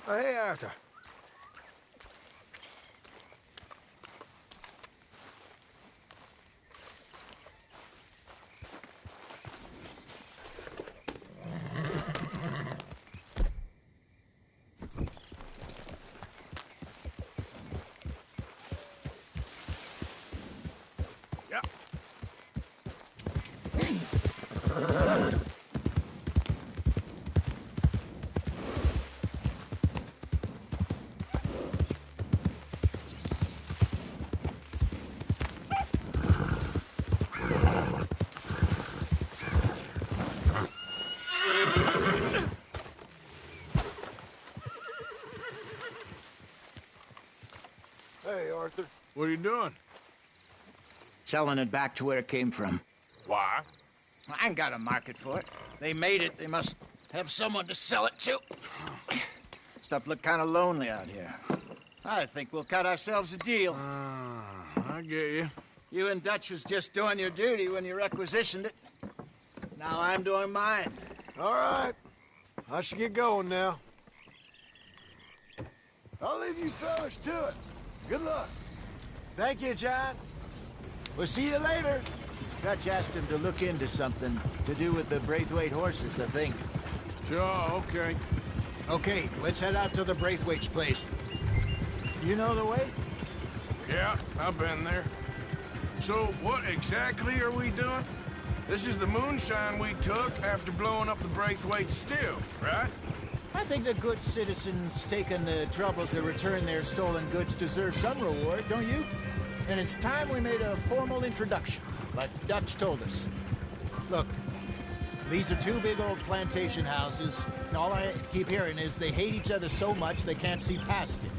Oh, hey, Arthur. Yeah. Hey, Arthur. What are you doing? Selling it back to where it came from. Why? I ain't got a market for it. They made it. They must have someone to sell it to. Stuff look kind of lonely out here. I think we'll cut ourselves a deal. I get you. You and Dutch was just doing your duty when you requisitioned it. Now I'm doing mine. All right. I should get going now. I'll leave you fellas to it. Good luck. Thank you, John. We'll see you later. Dutch asked him to look into something to do with the Braithwaite horses, I think. Sure, okay. Okay, let's head out to the Braithwaite's place. You know the way? Yeah, I've been there. So, what exactly are we doing? This is the moonshine we took after blowing up the Braithwaite still, right? I think the good citizens taking the trouble to return their stolen goods deserve some reward, don't you? And it's time we made a formal introduction, like Dutch told us. Look, these are two big old plantation houses. And all I keep hearing is they hate each other so much they can't see past it.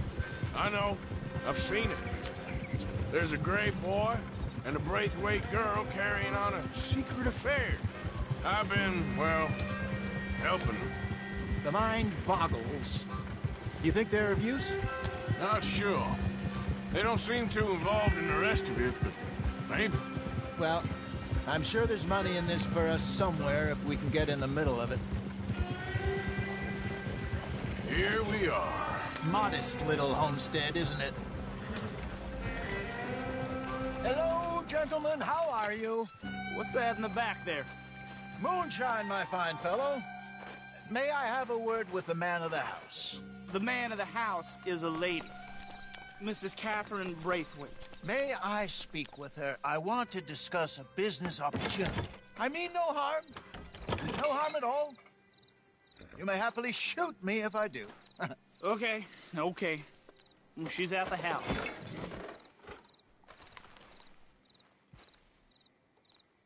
I know. I've seen it. There's a gray boy and a Braithwaite girl carrying on a secret affair. I've been, well, helping them. The mind boggles. You think they're of use? Not sure. They don't seem too involved in the rest of it, but maybe. Well, I'm sure there's money in this for us somewhere if we can get in the middle of it. Here we are. Modest little homestead, isn't it? Hello, gentlemen. How are you? What's that in the back there? Moonshine, my fine fellow. May I have a word with the man of the house? The man of the house is a lady. Mrs. Catherine Braithwaite. May I speak with her? I want to discuss a business opportunity. I mean no harm. No harm at all. You may happily shoot me if I do. Okay. She's at the house.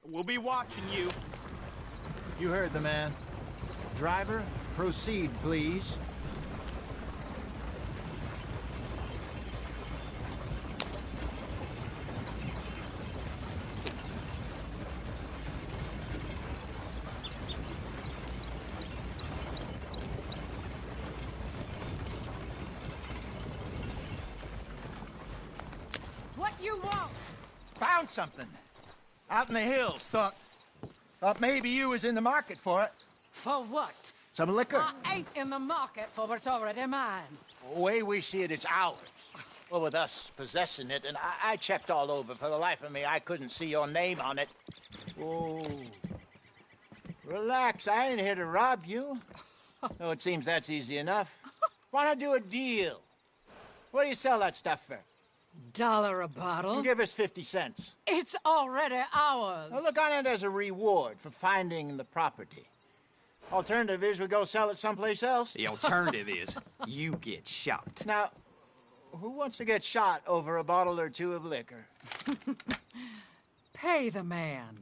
We'll be watching you. You heard the man. Driver, proceed, please. What you want? Found something. Out in the hills. Thought maybe you was in the market for it. For what? Some liquor. I ain't in the market for what's already mine. The way we see it, it's ours. Well, with us possessing it, and I checked all over. For the life of me, I couldn't see your name on it. Oh. Relax, I ain't here to rob you. Oh, it seems that's easy enough. Why not do a deal? What do you sell that stuff for? $1 a bottle? You give us 50 cents. It's already ours. Now look on it as a reward for finding the property. Alternative is we go sell it someplace else. The alternative is you get shot. Now, who wants to get shot over a bottle or two of liquor? Pay the man.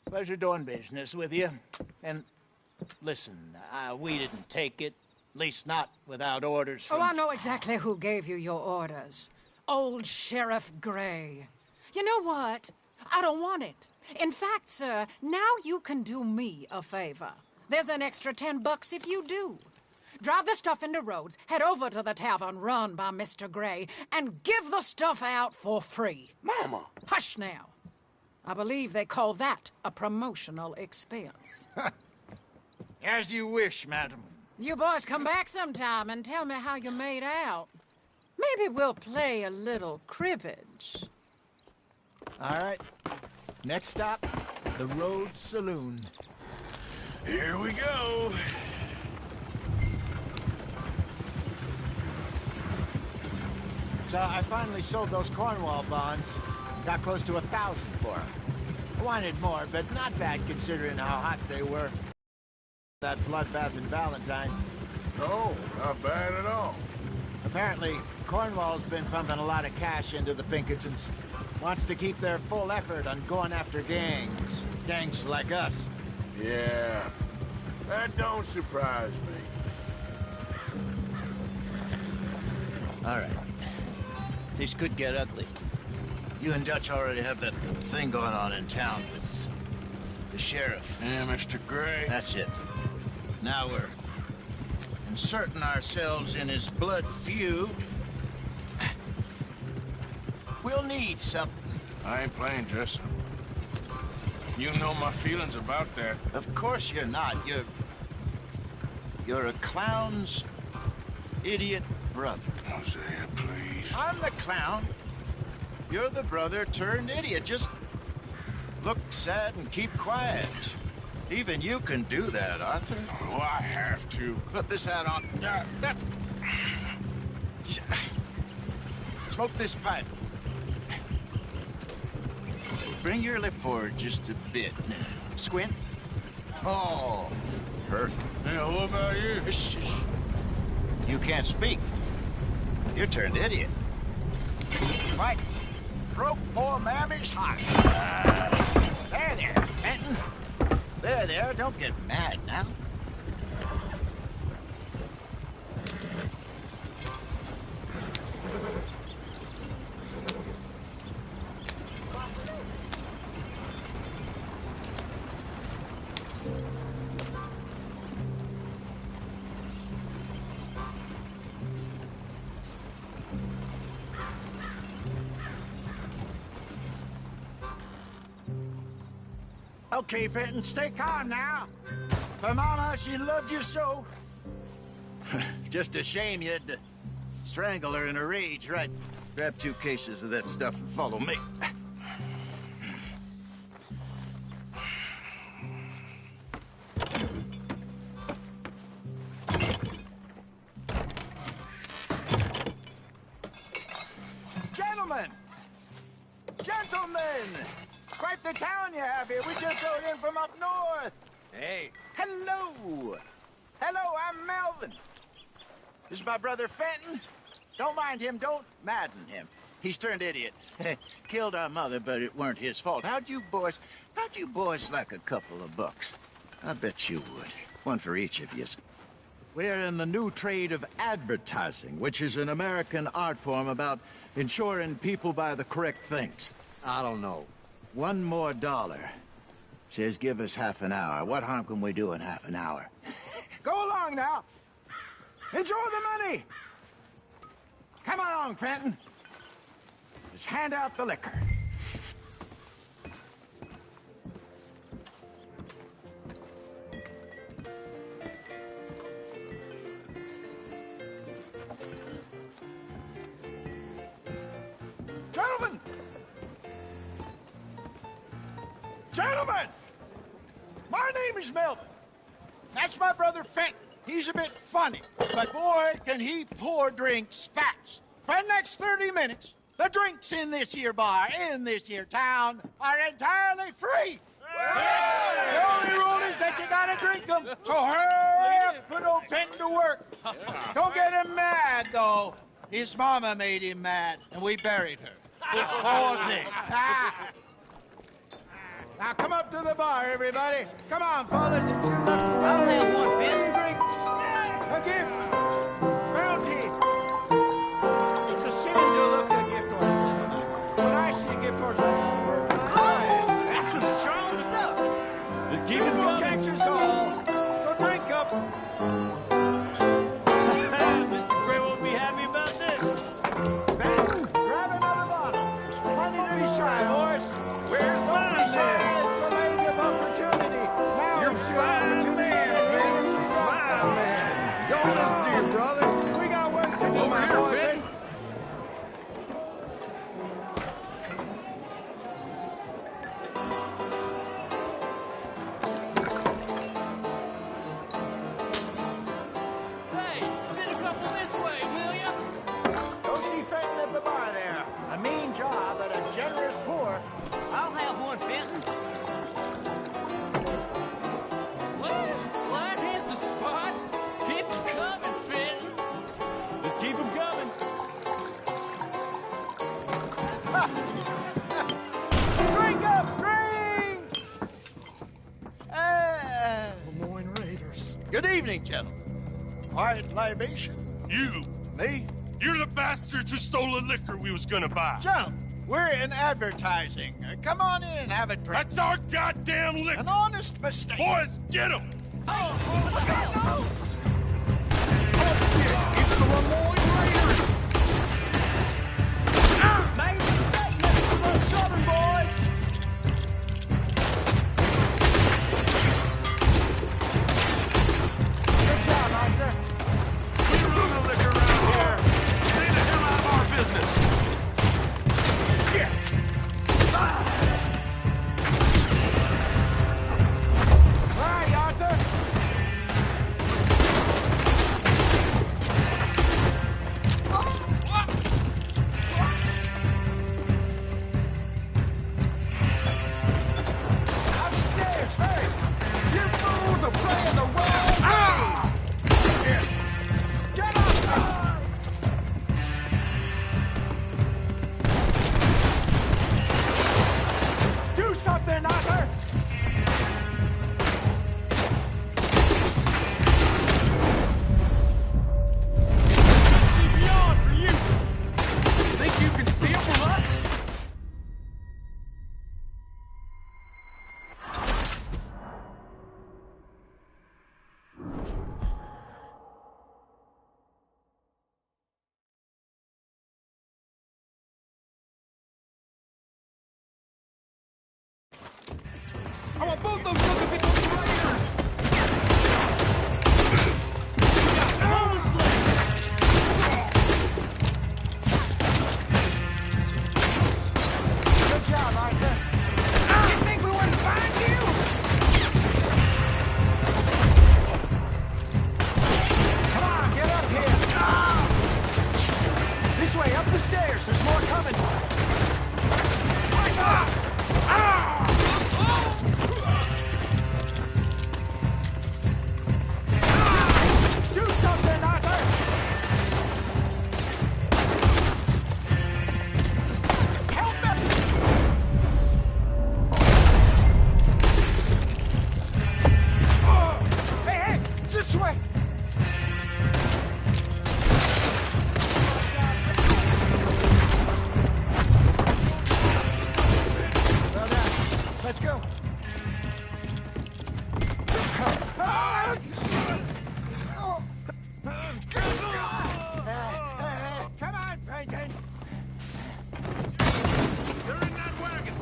Pleasure doing business with you. And listen, we didn't take it. At least not without orders from... Oh, I know exactly who gave you your orders. Old Sheriff Gray. You know what? I don't want it. In fact, sir, now you can do me a favor. There's an extra $10 if you do. Drive the stuff into Rhodes, head over to the tavern run by Mr. Gray, and give the stuff out for free. Mama! Hush now. I believe they call that a promotional expense. As you wish, madam. You boys come back sometime and tell me how you made out. Maybe we'll play a little cribbage. All right. Next stop, the Rhodes Saloon. Here we go. So I finally sold those Cornwall bonds. Got close to 1,000 for them. I wanted more, but not bad considering how hot they were. That bloodbath in Valentine. Oh, not bad at all. Apparently, Cornwall's been pumping a lot of cash into the Pinkertons. Wants to keep their full effort on going after gangs. Gangs like us. Yeah, that don't surprise me. All right. This could get ugly. You and Dutch already have that thing going on in town with the sheriff. Yeah, Mr. Gray. That's it. Now we're inserting ourselves in his blood feud. We'll need something. I ain't playing dress up. You know my feelings about that. Of course you're not. You're a clown's idiot brother. Hosea, please. I'm the clown. You're the brother turned idiot. Just look sad and keep quiet. Even you can do that, Arthur. Oh, I have to. Put this hat on. Smoke this pipe. Bring your lip forward just a bit. Squint. Oh, perfect. Yeah, what about you? Shh. You can't speak. You're turned idiot. Right. Broke poor Mammy's heart. There, Fenton. There, don't get mad now. Okay, Fenton, stay calm now. For Mama, she loved you so. Just a shame you had to strangle her in a rage, right? Grab 2 cases of that stuff and follow me. Gentlemen! Gentlemen! Quite the town you have here. We just rode in from up north. Hey. Hello. Hello, I'm Melvin. This is my brother Fenton. Don't mind him. Don't madden him. He's turned idiot. Killed our mother, but it weren't his fault. How'd you boys like a couple of bucks? I bet you would. One for each of you. We're in the new trade of advertising, which is an American art form about ensuring people buy the correct things. I don't know. $1 more. Says give us half an hour. What harm can we do in half an hour? Go along now. Enjoy the money. Come along, Fenton. Just hand out the liquor. Gentlemen! Gentlemen! My name is Melvin. That's my brother Fenton. He's a bit funny, but boy, can he pour drinks fast. For the next 30 minutes, the drinks in this here bar, in this here town, are entirely free. The only rule is that you gotta drink them. So hurry up, put old Fenton to work. Don't get him mad, though. His mama made him mad, and we buried her. Poor thing. Now come up to the bar, everybody. Come on, fellas. It's your lucky day. I'll have one, Free drinks. A gift. Bounty. It's a sin to look a gift horse. When I see a gift horse, That's some strong stuff. Just keep it it will coming. catch us all. So drink up. Mr. Gray won't be happy about this. Ben, grab another bottle. There's plenty to be shy, boys. Where's mine? going, Fenton? What hit the spot? Keep them coming, Fenton. Just keep them coming. Drink up! Drink! Lemoyne Raiders. Good evening, gentlemen. Quiet libation. You! Me? You're the bastards who stole the liquor we was gonna buy. Jump! We're in advertising. Come on in and have a drink. That's our goddamn liquor! An honest mistake. Boys, get him! It's the Lemoyne Raiders. Made a mistake, Mr. Southern boys. Good job, Arthur. We run the liquor around here. Stay the hell out of our business! Shit! All right, Arthur. Upstairs, hurry! You fools are playing the wrong game! Get up! Do something, Arthur! Beyond for you. Think you can steal from us? I want both those sons of bitches Raiders! Bonus leg! Good job, Arthur. You think we wouldn't find you? Come on, get up here. This way, up the stairs. There's more coming. Do something, Arthur. Help them. Hey, hey, this way. Well done. Let's go. Come on, Franklin. They're in that wagon!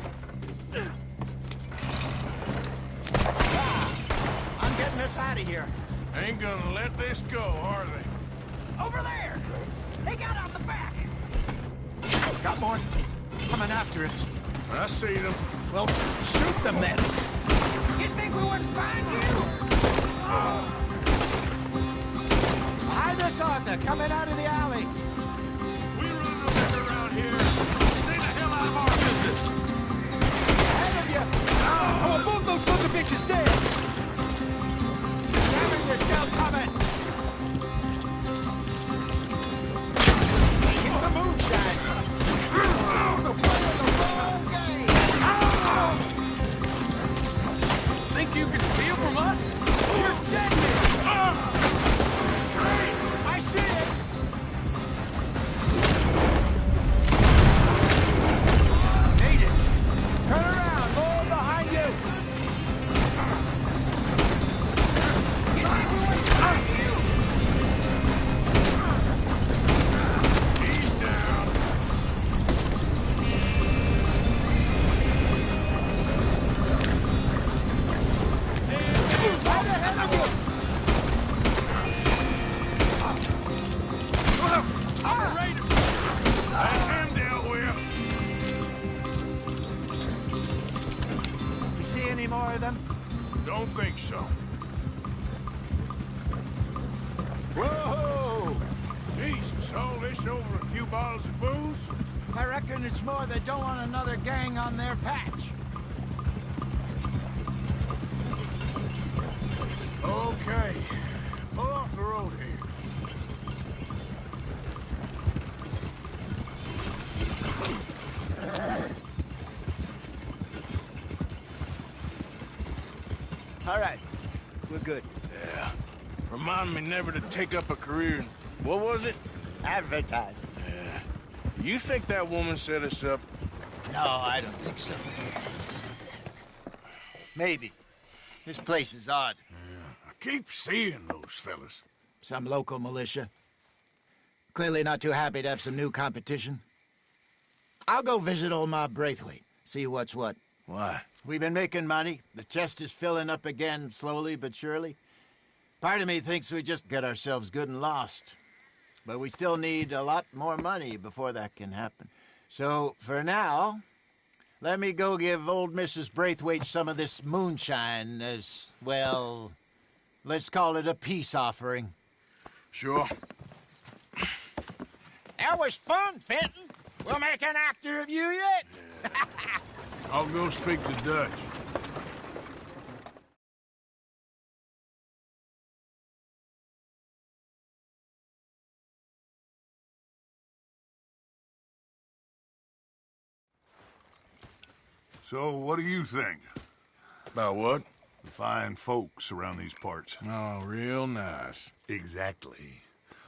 I'm getting us out of here. Ain't gonna let this go, are they? Over there! They got out the back! Got more. Coming after us. I see them. Well, shoot them then. You think we wouldn't find you? Behind us, Arthur. Coming out of the alley. We run the liquor around here. Stay the hell out of our business! Ahead of you. I want both those sons of bitches dead! Damn it, you're still coming. Keep the moonshine. So playing the wrong game. Think you can steal from us? You're dead here. I see it. Made it. Turn around. More behind you. You think we wouldn't find you? He's down. Right ahead of you. That's him dealt with. You see any more of them? Don't think so. Whoa! Jesus, all this over a few bottles of booze? I reckon it's more they don't want another gang on their patch. Okay. Pull off the road here. All right. We're good. Yeah. Remind me never to take up a career in... What was it? Advertising. Yeah. You think that woman set us up? No, I don't think so. Maybe. This place is odd. I keep seeing those fellas. Some local militia. Clearly not too happy to have some new competition. I'll go visit old Ma Braithwaite, see what's what. Why? We've been making money. The chest is filling up again, slowly but surely. Part of me thinks we just get ourselves good and lost. But we still need a lot more money before that can happen. So, for now, let me go give old Mrs. Braithwaite some of this moonshine as, well, let's call it a peace offering. Sure. That was fun, Fenton. We'll make an actor of you yet. I'll go speak to Dutch. So, what do you think? About what? The fine folks around these parts. Oh, real nice. Exactly.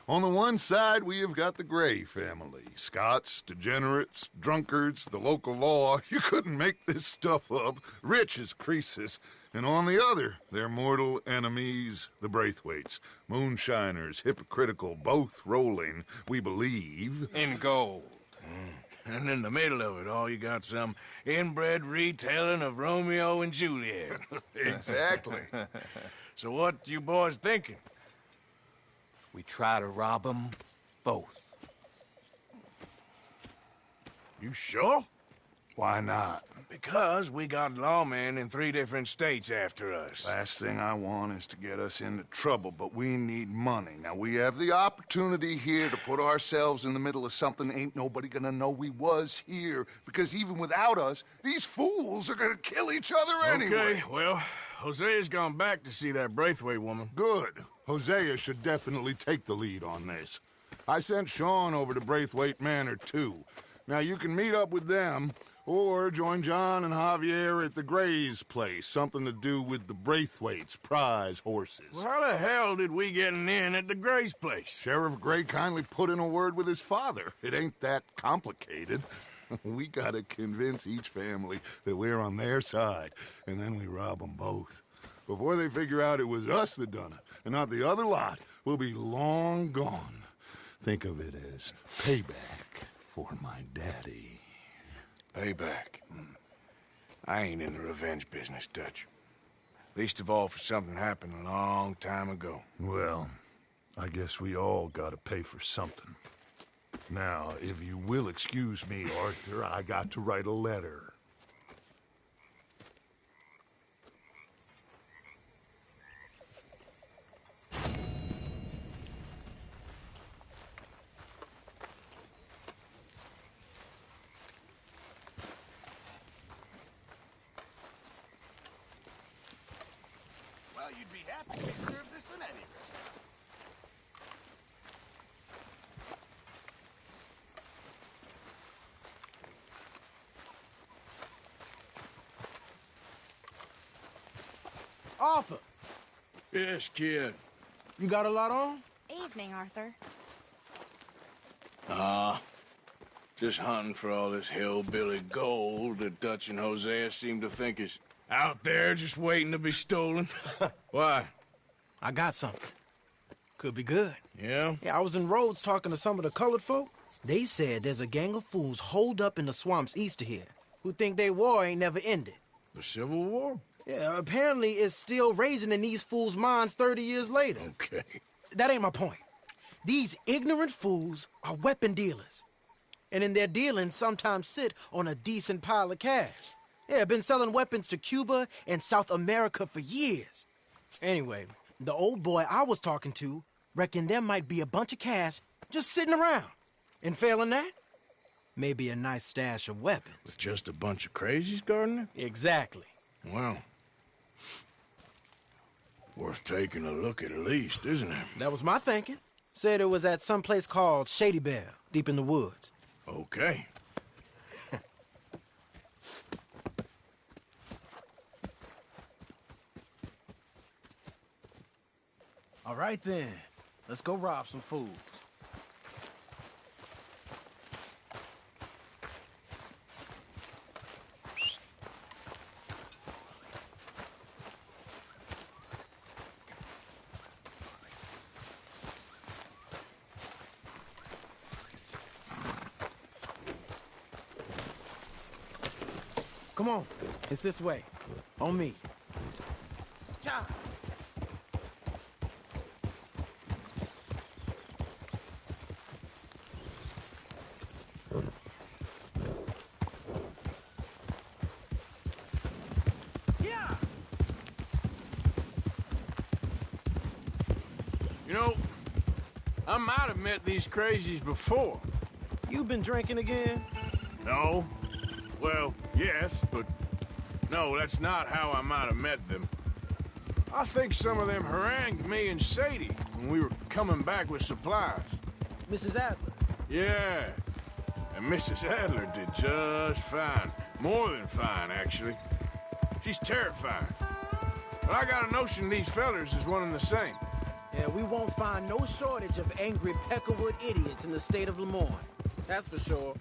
On the one side, we have got the Gray family. Scots, degenerates, drunkards, the local law. You couldn't make this stuff up. Rich as Croesus. And on the other, their mortal enemies, the Braithwaites. Moonshiners, hypocritical, both rolling, we believe. In gold. And in the middle of it all, you got some inbred retelling of Romeo and Juliet. Exactly. So what you boys thinking? We try to rob them both. You sure? Why not? Because we got lawmen in 3 different states after us. Last thing I want is to get us into trouble, but we need money. Now, we have the opportunity here to put ourselves in the middle of something ain't nobody gonna know we was here, because even without us, these fools are gonna kill each other anyway. Okay, well, Hosea's gone back to see that Braithwaite woman. Good. Hosea should definitely take the lead on this. I sent Sean over to Braithwaite Manor, too. Now, you can meet up with them, or join John and Javier at the Gray's place. Something to do with the Braithwaite's prize horses. Well, how the hell did we get in at the Gray's place? Sheriff Gray kindly put in a word with his father. It ain't that complicated. We gotta convince each family that we're on their side, and then we rob them both. Before they figure out it was us that done it, and not the other lot, we'll be long gone. Think of it as payback for my daddy. Payback. I ain't in the revenge business, Dutch. Least of all for something happened a long time ago. Well, I guess we all gotta pay for something. Now, if you will excuse me, Arthur, I got to write a letter. Well, you'd be happy to serve this in any restaurant. Arthur, Yes, kid. you got a lot on? Evening, Arthur. Just hunting for all this hillbilly gold that Dutch and Hosea seem to think is out there just waiting to be stolen. Why? I got something. Could be good. Yeah? Yeah, I was in Rhodes talking to some of the colored folk. They said there's a gang of fools holed up in the swamps east of here who think their war ain't never ended. The Civil War? Yeah, apparently it's still raging in these fools' minds 30 years later. Okay. That ain't my point. These ignorant fools are weapon dealers. And in their dealing, sometimes sit on a decent pile of cash. Yeah, been selling weapons to Cuba and South America for years. Anyway, the old boy I was talking to reckoned there might be a bunch of cash just sitting around. And failing that, maybe a nice stash of weapons. With just a bunch of crazies guarding it? Exactly. Well, Worth taking a look at least, isn't it? That was my thinking. Said it was at some place called Shady Belle, deep in the woods. Okay. All right then, let's go rob some fools. Come on, it's this way. On me. Cha! Yeah! You know, I might have met these crazies before. You been drinking again? No. Well, yes, but no, that's not how I might have met them. I think some of them harangued me and Sadie when we were coming back with supplies. Mrs. Adler? Yeah, and Mrs. Adler did just fine. More than fine, actually. She's terrifying. But I got a notion these fellers is one and the same. Yeah, we won't find no shortage of angry Peckerwood idiots in the state of Lemoyne. That's for sure.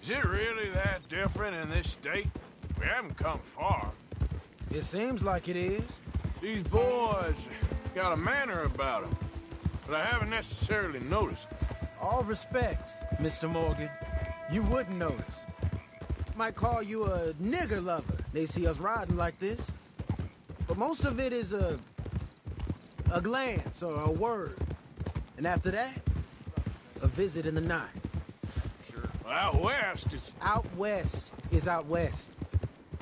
Is it really that different in this state? We haven't come far. It seems like it is. These boys got a manner about them, but I haven't necessarily noticed. All respect, Mr. Morgan. You wouldn't notice. Might call you a nigger lover. They see us riding like this. But most of it is a glance or a word. And after that, a visit in the night. Well, out west, it's... Out west is out west.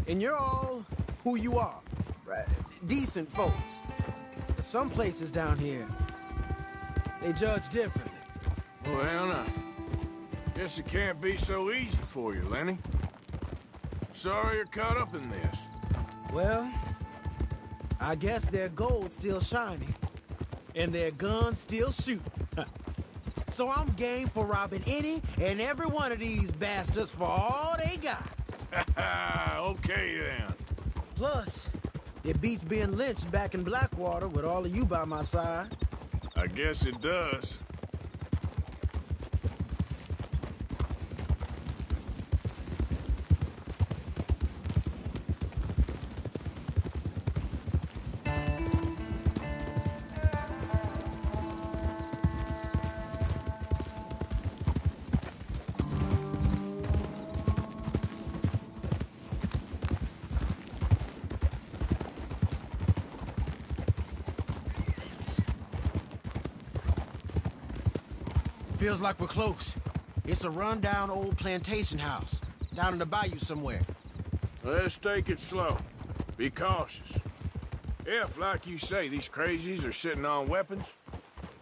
And you're all who you are. Right? Decent folks. But some places down here, they judge differently. Well, now, guess it can't be so easy for you, Lenny. Sorry you're caught up in this. Well, I guess their gold's still shining, and their guns still shoot. So I'm game for robbing any and every one of these bastards for all they got. Okay, then. Plus, it beats being lynched back in Blackwater with all of you by my side. I guess it does. Feels like we're close. It's a rundown old plantation house, down in the bayou somewhere. Let's take it slow. Be cautious. If, like you say, these crazies are sitting on weapons,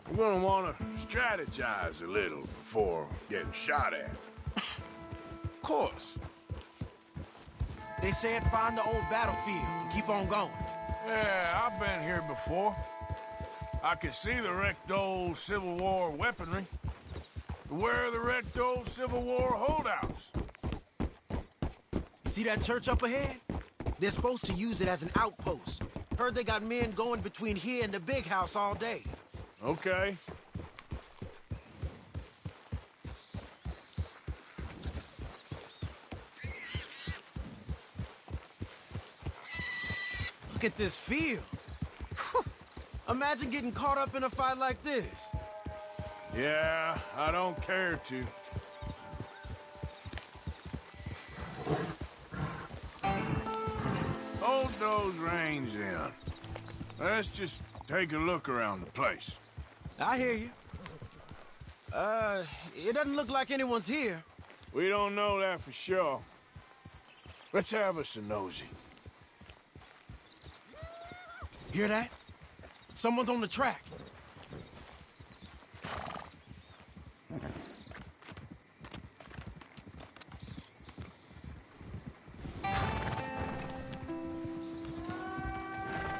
we're gonna want to strategize a little before getting shot at. Of course. They said find the old battlefield and keep on going. Yeah, I've been here before. I can see the wrecked old Civil War weaponry. Where are the wrecked old Civil War holdouts? See that church up ahead? They're supposed to use it as an outpost. Heard they got men going between here and the big house all day. Okay. Look at this field. Imagine getting caught up in a fight like this. Yeah, I don't care to. Hold those reins in. Let's just take a look around the place. I hear you. It doesn't look like anyone's here. We don't know that for sure. Let's have us a nosy. Hear that? Someone's on the track.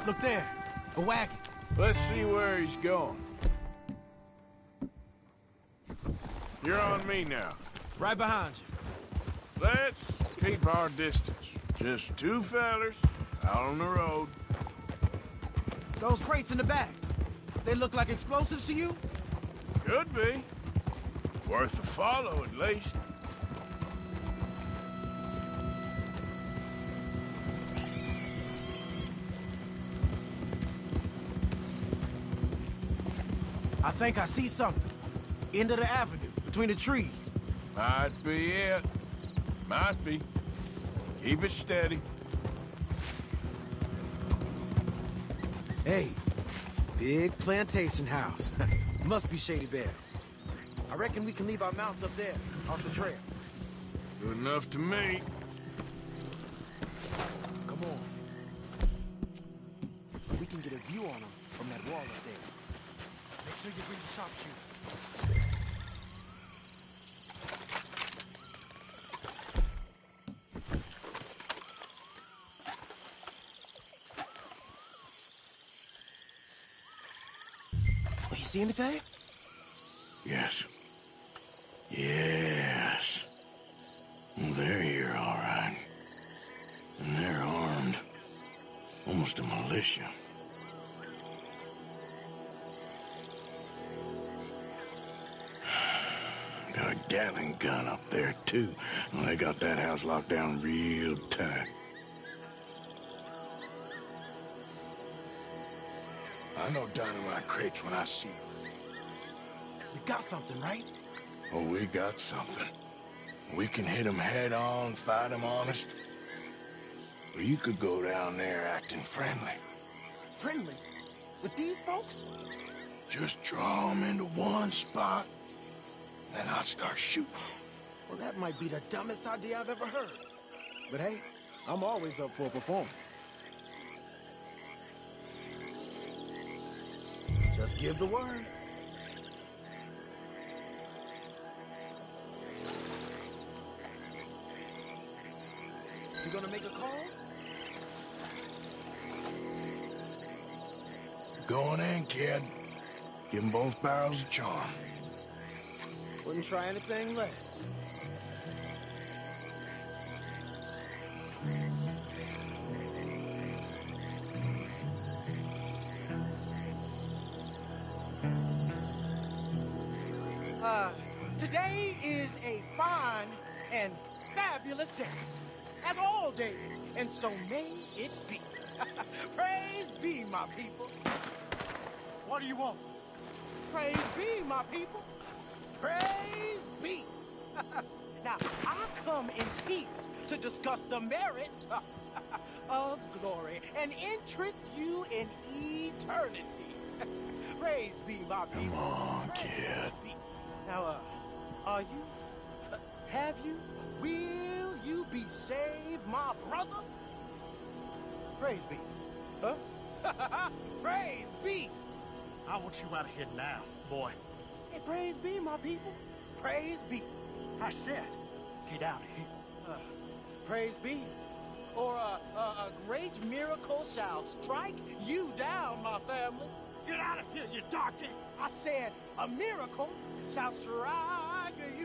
Look there. A wagon. Let's see where he's going. You're on me now. Right behind you. Let's keep our distance. Just two fellers out on the road. Those crates in the back. They look like explosives to you? Could be. Worth a follow, at least. I think I see something. End of the avenue, between the trees. Might be it. Might be. Keep it steady. Hey, big plantation house. Must be Shady Belle. I reckon we can leave our mounts up there, off the trail. Good enough to me. Come on. We can get a view on them from that wall up there. Make sure you bring the sharpshooter. Oh, you see anything? Yes. Yes. They're here, all right. And they're armed. Almost a militia. Got a Gatling gun up there, too. Well, they got that house locked down real tight. I know dynamite crates when I see them. We got something, right? Oh, we got something. We can hit them head on, fight them honest. Or you could go down there acting friendly. Friendly? With these folks? Just draw them into one spot, then I'll start shooting. Well, that might be the dumbest idea I've ever heard. But hey, I'm always up for a performance. Just give the word. You gonna make a call? Going in, kid. Give them both barrels of charm. Wouldn't try anything less. Today is a fine and fabulous day, as all days, and so may it be. Praise be, my people. What do you want? Praise be, my people. Praise be. Now, I come in peace to discuss the merit of glory and interest you in eternity. Praise be, my people. Come on, Praise kid. be. Now, are you? Have you? Will you be saved, my brother? Praise be. Huh? Praise be. I want you out of here now, boy. Hey, praise be, my people. Praise be. I said, get out of here. Praise be. Or a great miracle shall strike you down, my family. Get out of here, you darky! I said a miracle shall strike you.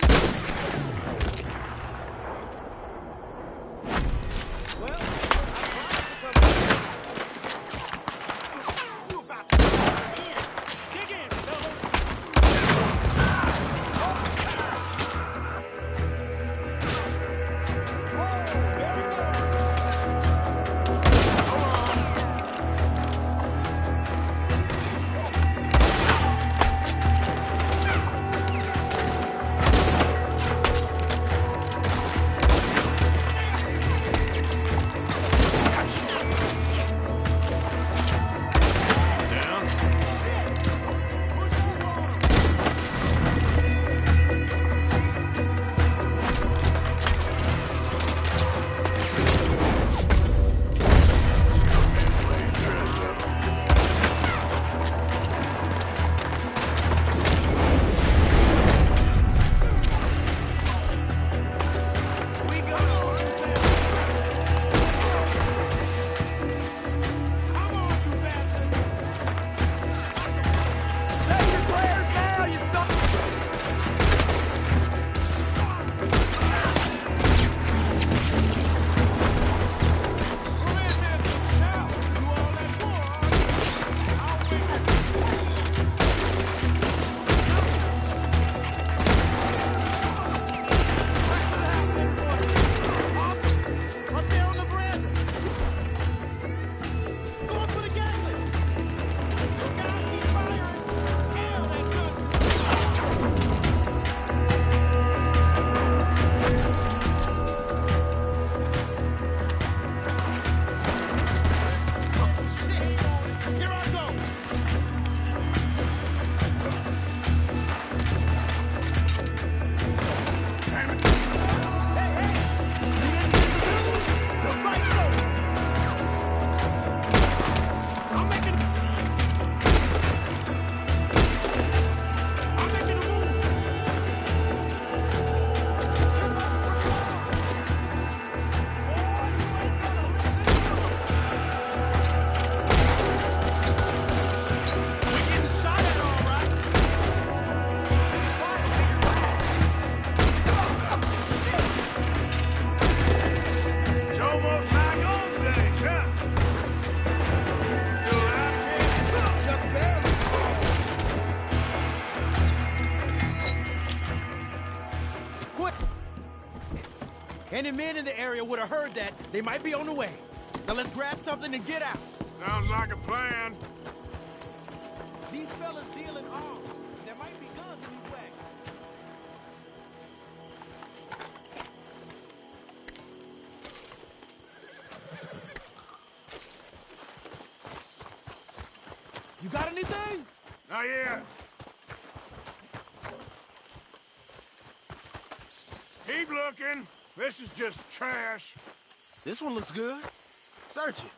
Well, I promise to come back. You about to dig in. Dig in, fellas. Any men in the area would have heard that. They might be on the way. Now let's grab something and get out. Sounds like a plan. These fellas deal in arms. There might be guns in these wagons. You got anything? Not yet. Keep looking. This is just trash. This one looks good. Search it.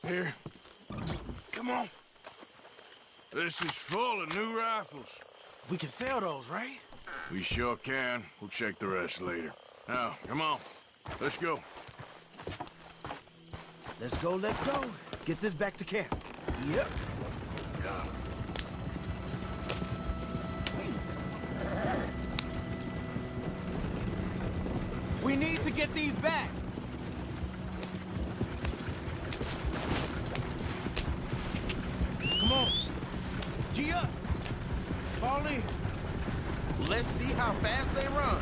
Here. Come on. This is full of new rifles. We can sell those, right? We sure can. We'll check the rest later. Now, come on. Let's go. Let's go, let's go. Get this back to camp. Yep. We need to get these back. Come on. G up. Fall in. Let's see how fast they run.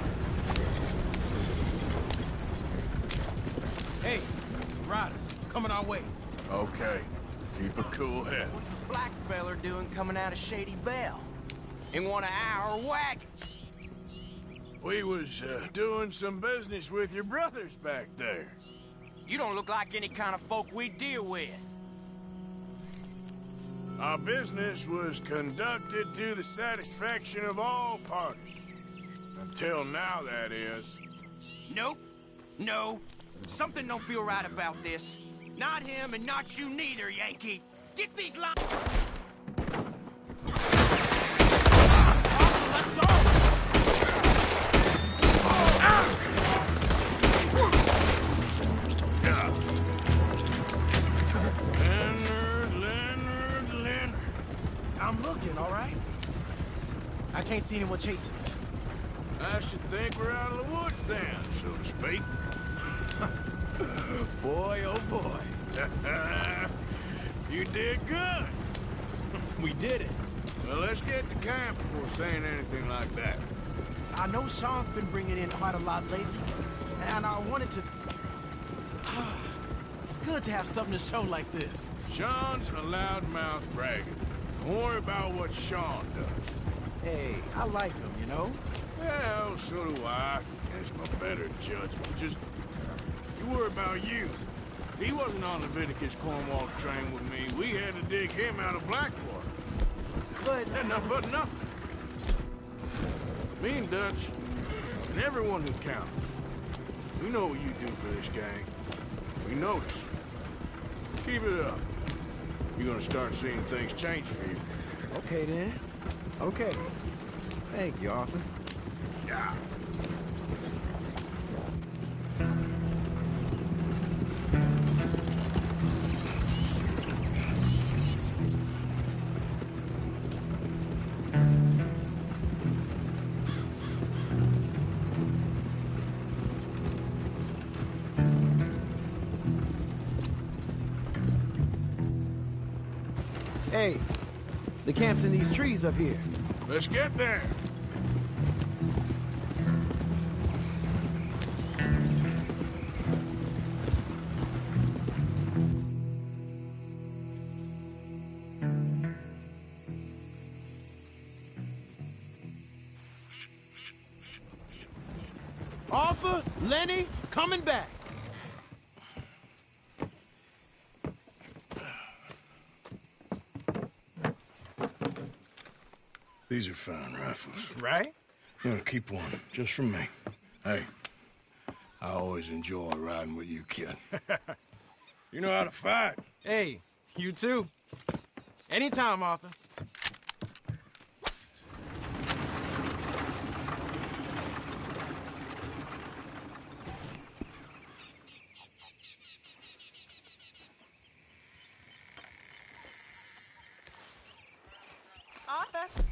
Hey, riders, coming our way. Okay. Keep a cool head. Black feller doing coming out of Shady Belle? In one of our wagons. We was doing some business with your brothers back there. You don't look like any kind of folk we deal with. Our business was conducted to the satisfaction of all parties. Until now, that is. Nope. No. Something don't feel right about this. Not him and not you neither, Yankee. Get these lines. Let's go. Leonard. I'm looking, all right? I can't see anyone chasing us. I should think we're out of the woods then, so to speak. Boy, oh boy. You did good. We did it. Well, let's get to camp before saying anything like that. I know Sean's been bringing in quite a lot lately, and I wanted to... It's good to have something to show like this. Sean's a loudmouth bragger. Don't worry about what Sean does. Hey, I like him, you know? Well, so do I. It's my better judgment. Just, you worry about you. He wasn't on Leviticus Cornwall's train with me. We had to dig him out of Blackwater. But... But nothing. Me and Dutch, and everyone who counts, we know what you do for this gang. We notice. Keep it up. You're gonna start seeing things change for you. Okay, then. Okay. Thank you, Arthur. Yeah. Hey, the camp's in these trees up here. Let's get there. Arthur, Lenny, coming back. These are fine rifles. Right? I'm gonna keep one, just for me. Hey, I always enjoy riding with you, kid. You know how to fight. Hey, you too. Anytime, Arthur. Arthur.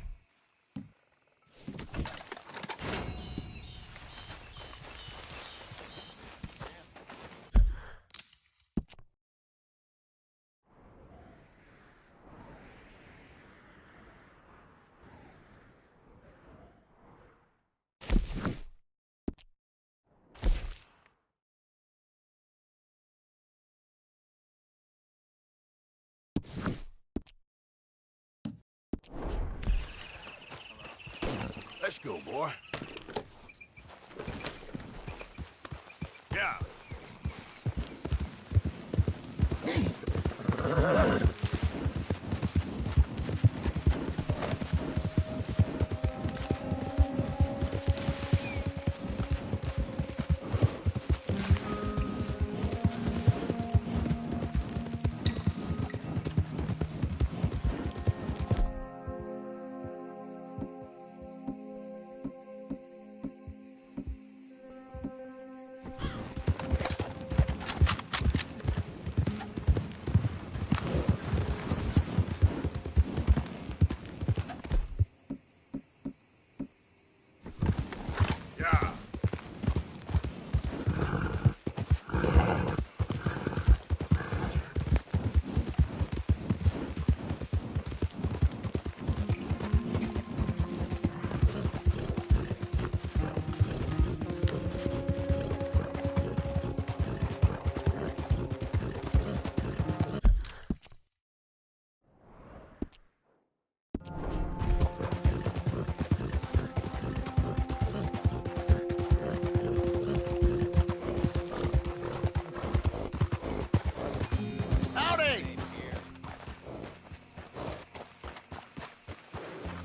Let's go, boy. Yeah.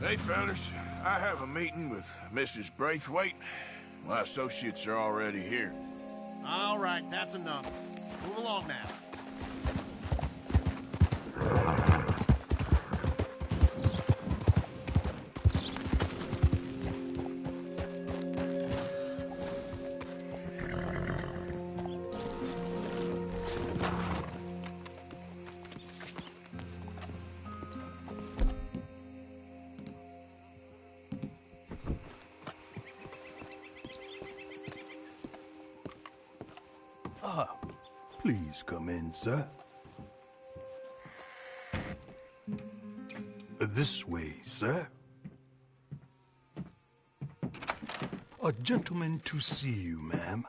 Hey, fellas. I have a meeting with Mrs. Braithwaite. My associates are already here. All right, that's enough. Move along now. Please come in, sir. This way, sir. A gentleman to see you, ma'am.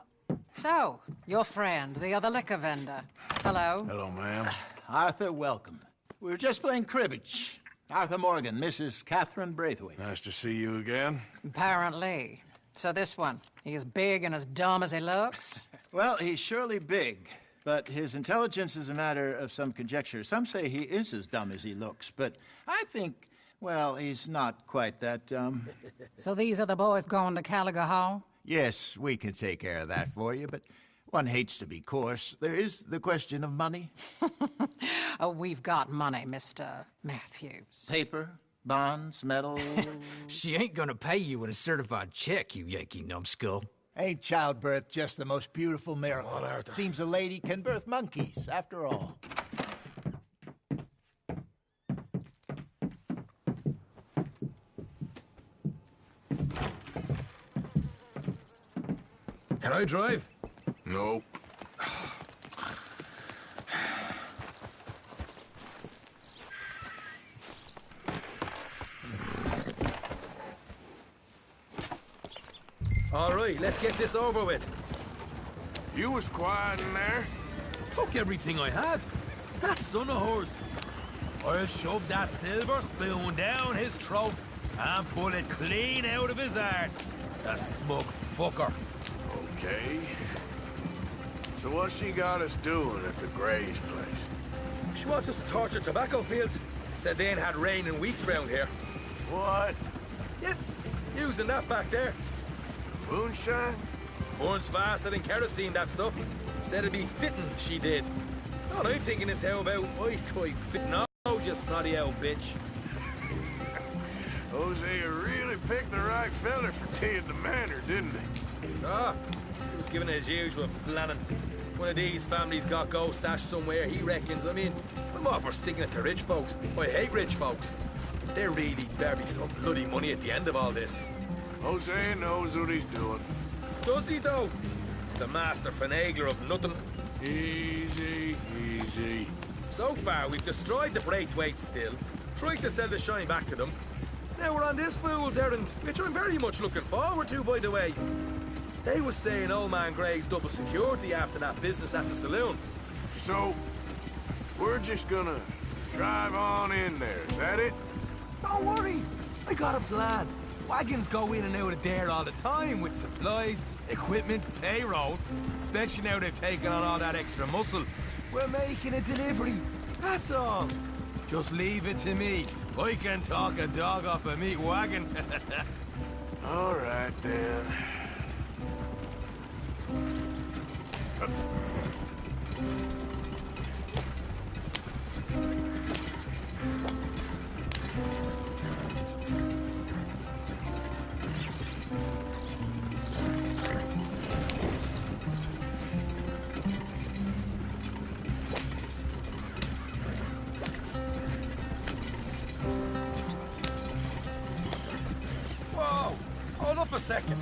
So, your friend, the other liquor vendor. Hello. Hello, ma'am. Arthur, welcome. We were just playing cribbage. Arthur Morgan, Mrs. Catherine Braithwaite. Nice to see you again. Apparently. So this one, he is big and as dumb as he looks? Well, he's surely big, but his intelligence is a matter of some conjecture. Some say he is as dumb as he looks, but I think, well, he's not quite that dumb. So these are the boys going to Caliga Hall? Yes, we can take care of that for you, but one hates to be coarse. There is the question of money. Oh, we've got money, Mr. Matthews. Paper, bonds, metal. She ain't gonna pay you with a certified check, you Yankee numbskull. Ain't childbirth just the most beautiful miracle? Seems a lady can birth monkeys, after all. Can I drive? No. All right, let's get this over with. You was quiet in there? Took everything I had. That son of hers. I'll shove that silver spoon down his throat and pull it clean out of his arse. The smug fucker. Okay. So what's she got us doing at the Gray's place? She wants us to torture tobacco fields. Said they ain't had rain in weeks round here. What? Yep, using that back there. Moonshine? Burns faster than kerosene, that stuff. Said it'd be fitting, she did. All I'm thinking is how about I try fitting out, you snotty old bitch. Hosea really picked the right feller for tea at the manor, didn't he? Ah, he was giving it his usual flannin'. One of these families got gold stashed somewhere, he reckons. I mean, I'm all for sticking it to rich folks. I hate rich folks. There really better be some bloody money at the end of all this. Hosea knows what he's doing. Does he, though? The master finagler of nothing. Easy, easy. So far, we've destroyed the Braithwaites still, tried to sell the shine back to them. Now we're on this fool's errand, which I'm very much looking forward to, by the way. They was saying Old Man Gray's double security after that business at the saloon. So, we're just gonna drive on in there. Is that it? Don't worry, I got a plan. Wagons go in and out of there all the time with supplies, equipment, payroll. Especially now they've taken on all that extra muscle. We're making a delivery, that's all. Just leave it to me. I can talk a dog off a meat wagon. All right, then. Whoa, hold up a second.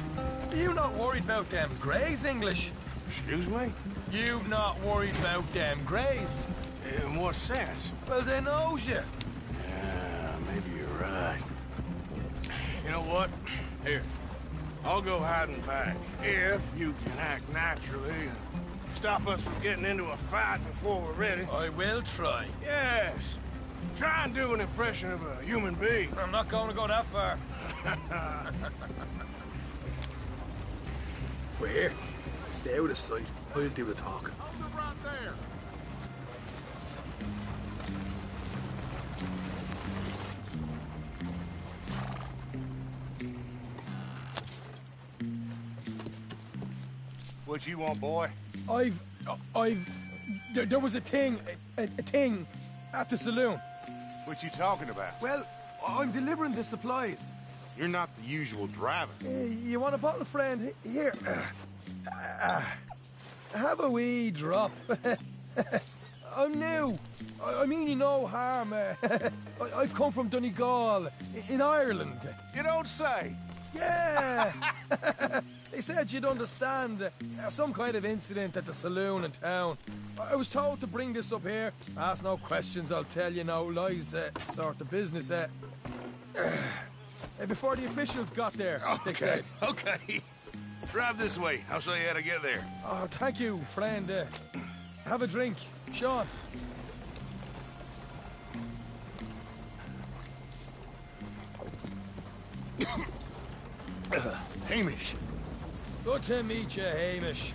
Are you not worried about them Greys, English? Excuse me? You not worried about them Greys? In what sense? Well, they knows you. Yeah, maybe you're right. You know what? Here, I'll go hiding back. If you can act naturally and stop us from getting into a fight before we're ready. I will try. Yes. Try and do an impression of a human being. I'm not going to go that far. We're here. Stay out of sight. I'll do the talking. Right there. What you want, boy? There was a thing at the saloon. What you talking about? Well, I'm delivering the supplies. You're not the usual driver. You want a bottle, friend? Here. Have a wee drop. I'm new. I mean you no harm. I've come from Donegal, in Ireland. You don't say. Yeah. They said you'd understand. Some kind of incident at the saloon in town. I was told to bring this up here. Ask no questions, I'll tell you no lies. Sort of business. Before the officials got there, they said. Okay. Drive this way. I'll show you how to get there. Oh, thank you, friend. Have a drink. Sean. Hamish. Good to meet you, Hamish.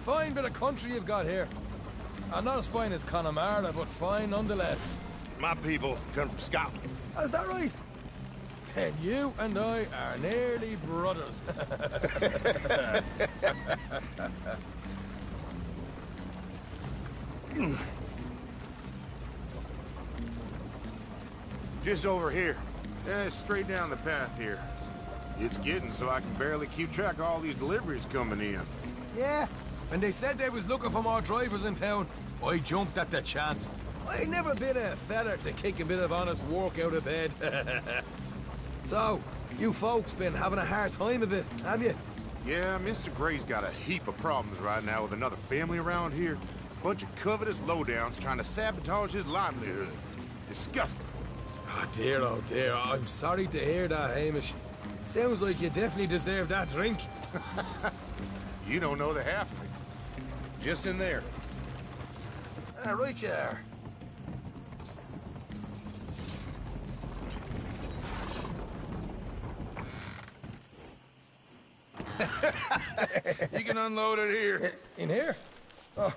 Fine bit of country you've got here. Not as fine as Connemara, but fine nonetheless. My people come from Scotland. Is that right? And you and I are nearly brothers. Just over here. Straight down the path here. It's getting so I can barely keep track of all these deliveries coming in. Yeah, and they said they was looking for more drivers in town. I jumped at the chance. I never been a feller to kick a bit of honest work out of bed. So, you folks been having a hard time of it, have you? Yeah, Mr. Gray's got a heap of problems right now with another family around here. Bunch of covetous lowdowns trying to sabotage his livelihood. Disgusting. Oh dear, I'm sorry to hear that, Hamish. Sounds like you definitely deserve that drink. You don't know the half of it. Just in there. Right you are. You can unload it here. In here? Oh,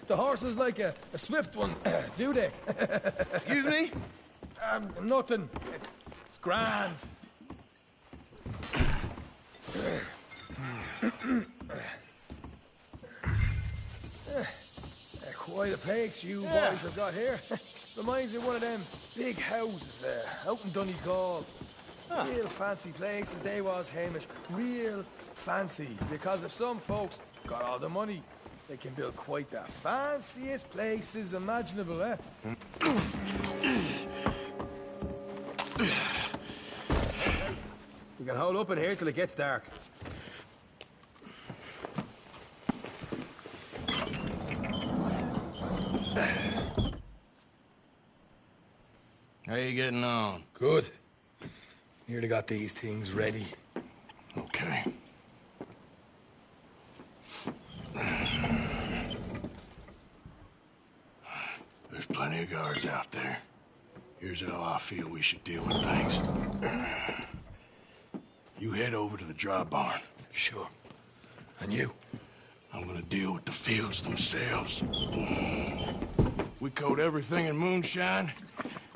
the horse is like a swift one, do they? Excuse me? Nothing. It's grand. Quite a place you boys have got here. Reminds me of one of them big houses out in Donegal. Real fancy places they was, Hamish. Real fancy. Because if some folks got all the money, they can build quite the fanciest places imaginable, eh? We can hold up in here till it gets dark. How you getting on? Good. Nearly got these things ready. Okay. plenty of guards out there. Here's how I feel we should deal with things. You head over to the dry barn. Sure. And you? I'm gonna deal with the fields themselves. We coat everything in moonshine,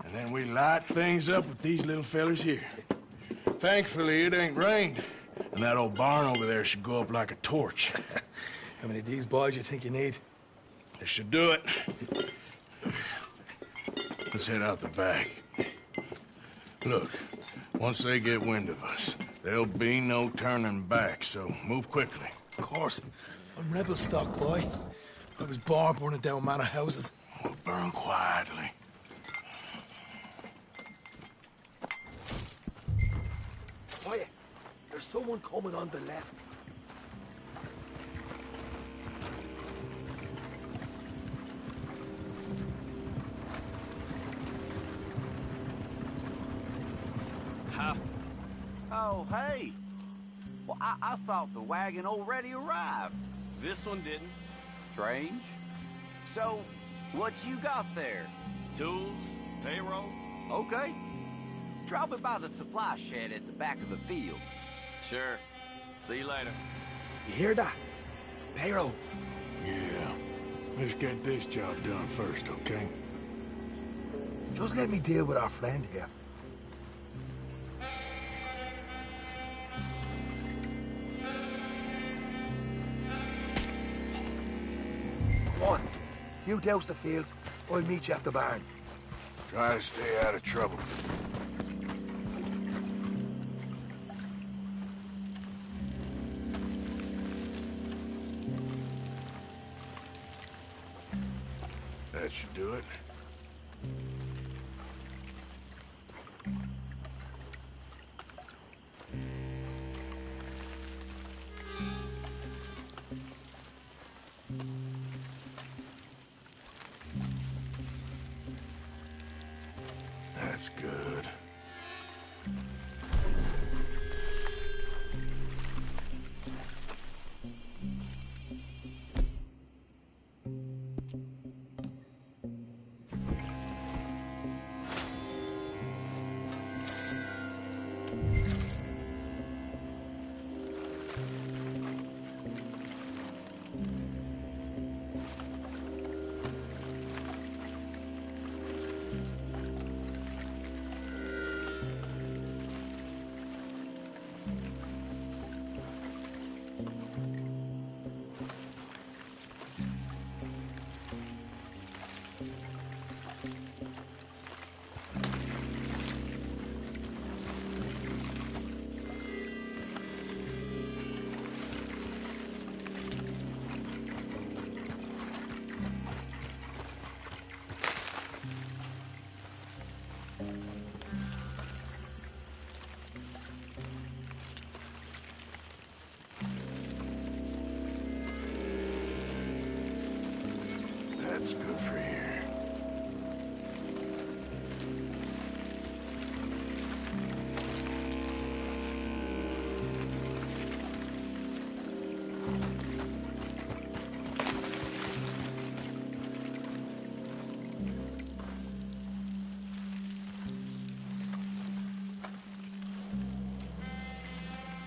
and then we light things up with these little fellers here. Thankfully, it ain't rained, and that old barn over there should go up like a torch. How many of these boys you think you need? This should do it. Let's head out the back. Look, once they get wind of us, there'll be no turning back, so move quickly. Of course. I'm rebel stock, boy. I was born burning down manor houses. We'll burn quietly. Quiet. There's someone coming on the left. Oh, hey. Well, I thought the wagon already arrived. This one didn't. Strange. So, what you got there? Tools, payroll. Okay. Drop it by the supply shed at the back of the fields. Sure. See you later. You hear that? Payroll. Yeah. Let's get this job done first, okay? Just let me deal with our friend here. Come on. You douse the fields. I'll meet you at the barn. Try to stay out of trouble. That should do it. That's good. That's good for here.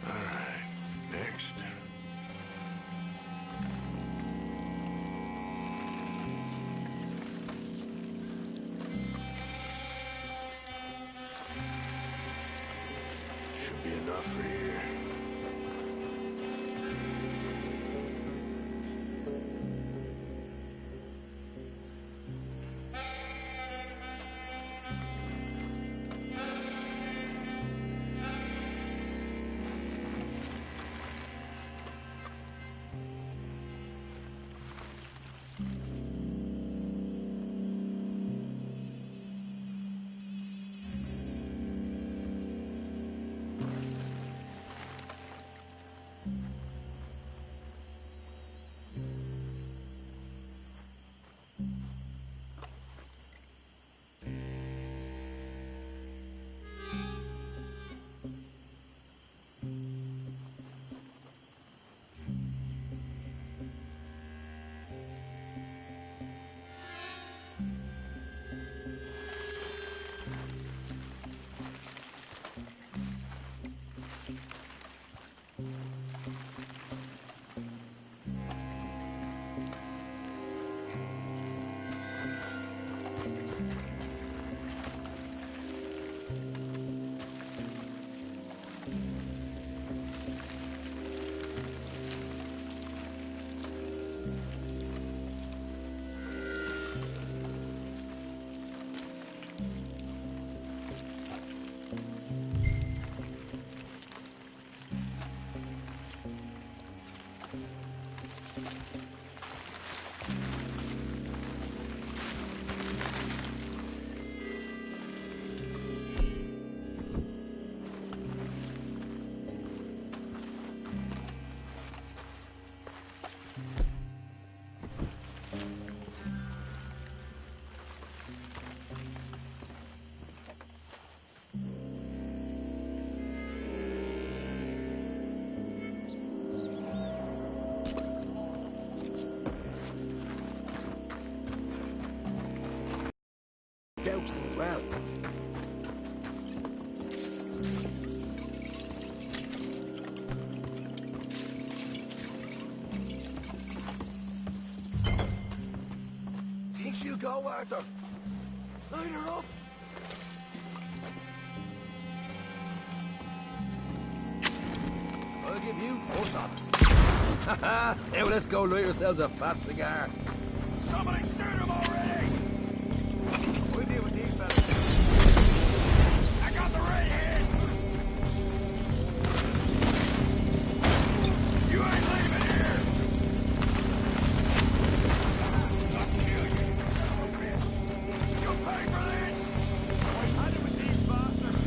All right, next. Should be enough for here. well. Think she'll go, Arthur? Light her up. I'll give you 4 dollars. Haha! Now let's go light ourselves a fat cigar. Somebody shoot him already! We'll deal with these fellas. I got the redhead! You ain't leaving here! I'll kill you, you son of a bitch! You'll pay for this! Wait, I with these bastards!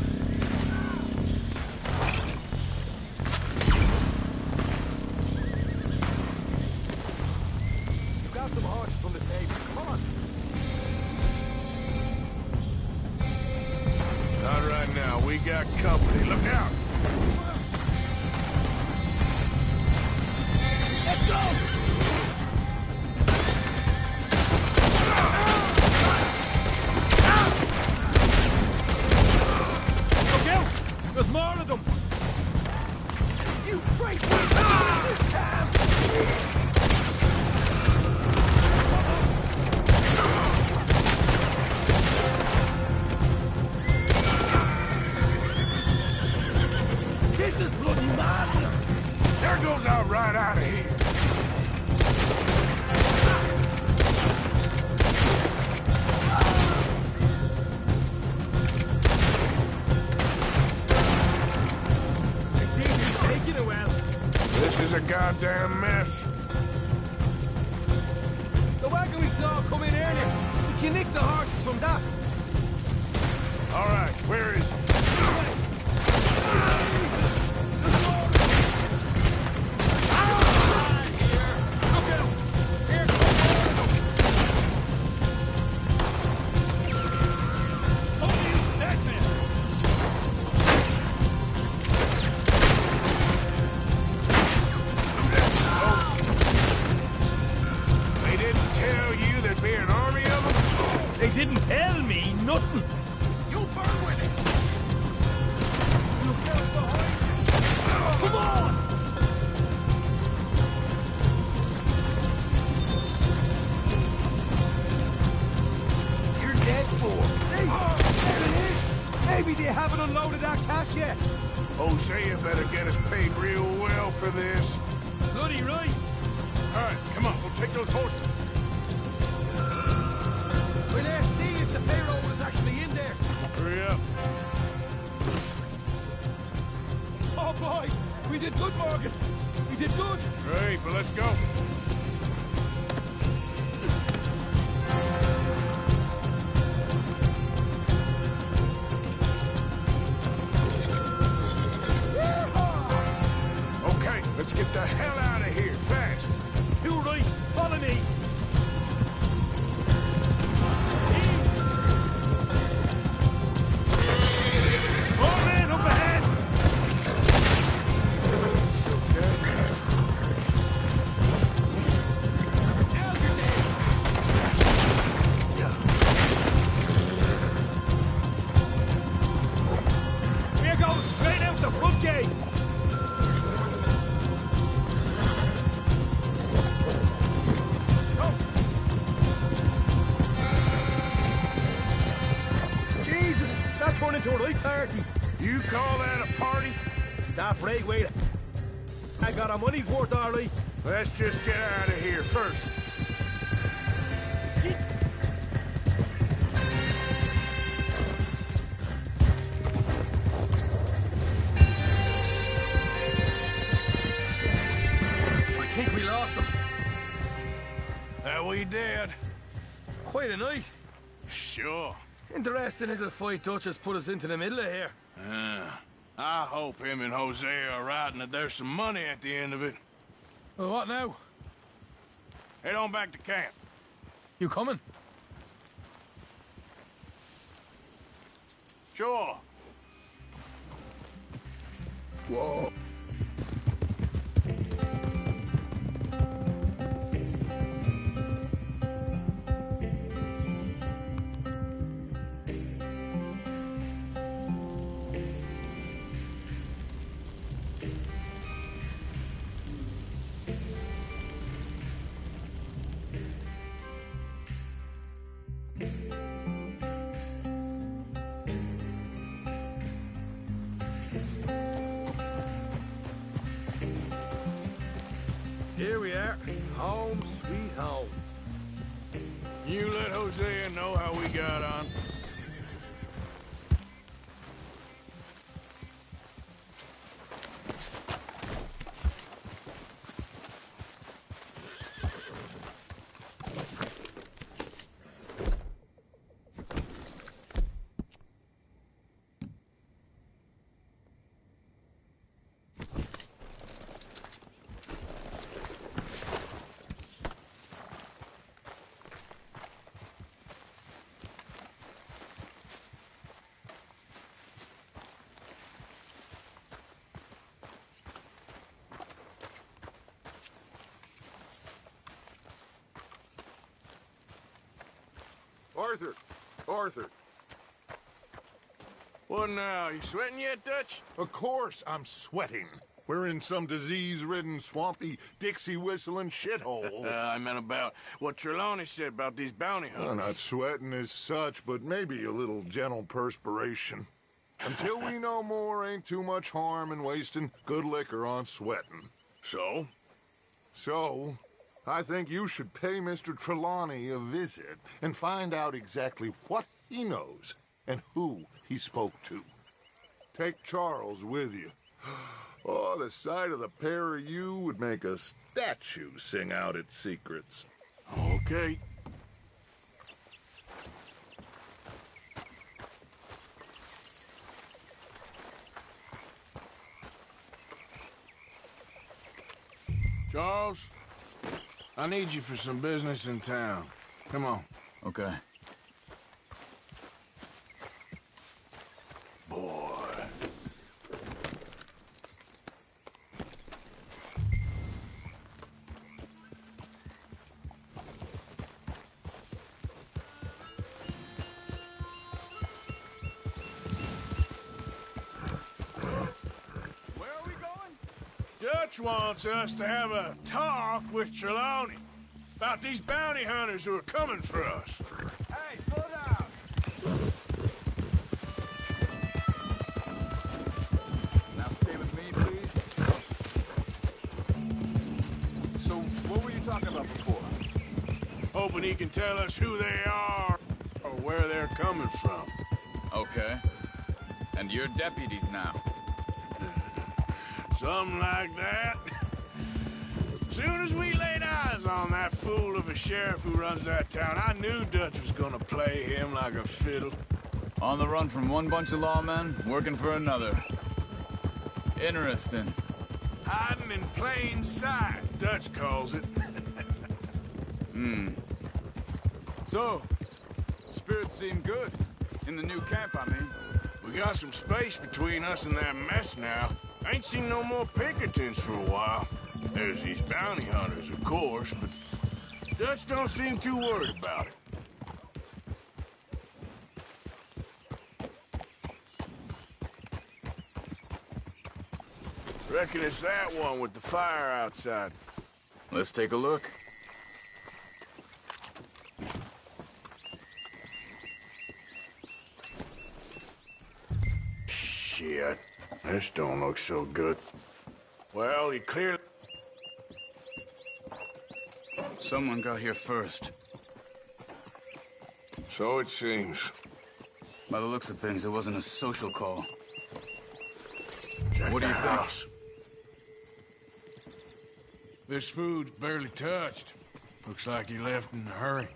You got some horses from the stable. Come on. Not right now. We got company. Look out! Let's go! Look out! There's more of them! You freak! This time! This is bloody madness! There goes out right out of here. They seem to be taking it well. This is a goddamn mess. The wagon we saw come in earlier. We can nick the horses from that. All right, where is he? They didn't tell you there'd be an army of them? They didn't tell me nothing. You'll burn with it! Look out behind you. Come on! You're dead for. See? There it is. Maybe they haven't unloaded that cash yet. Hosea better get us paid real well for this. Bloody right. All right, come on, we'll take those horses. Well, let's see if the payroll is actually in there. Hurry up. Oh boy, we did good, Morgan. We did good. Great, but let's go. Okay, let's get the hell out of here, fast. You right. Follow me. More men up ahead. We're going straight out the front gate. Jesus, that turned into a right party. You call that a party? That right way. I got our money's worth, all right. Let's just get out of here first. I think we lost them. That we did. Quite a night. Sure. Interesting little fight Dutch has put us into the middle of here. I hope him and Hosea are right and that there's some money at the end of it. Well, what now? Head on back to camp. You coming? Sure. Whoa. home. You let Hosea know how we got on. Arthur! Arthur! What now? You sweating yet, Dutch? Of course I'm sweating. We're in some disease-ridden, swampy, Dixie-whistling shithole. I meant about what Trelawney said about these bounty hunters. I'm not sweating as such, but maybe a little gentle perspiration. Until we know more, ain't too much harm in wasting good liquor on sweating. So? So, I think you should pay Mr. Trelawney a visit and find out exactly what he knows and who he spoke to. Take Charles with you. Oh, the sight of the pair of you would make a statue sing out its secrets. Okay. Charles, I need you for some business in town. Come on. Okay. Boy. Where are we going? Dutch wants us to have a talk with Trelawney about these bounty hunters who are coming for us. Hey, slow down. Now stay with me, please. So, what were you talking about before? Hoping he can tell us who they are or where they're coming from. Okay. And you're deputies now. Something like that. Soon as we laid eyes on that fool of a sheriff who runs that town, I knew Dutch was gonna play him like a fiddle. On the run from one bunch of lawmen, working for another. Interesting. Hiding in plain sight, Dutch calls it. So, spirits seem good. In the new camp, I mean. We got some space between us and that mess now. Ain't seen no more Pinkertons for a while. There's these bounty hunters, of course, but Dutch don't seem too worried about it. Reckon it's that one with the fire outside. Let's take a look. Shit, this don't look so good. Well, he clearly... Someone got here first. So it seems. By the looks of things, it wasn't a social call. Check What do the you think? house. This food's barely touched. Looks like he left in a hurry.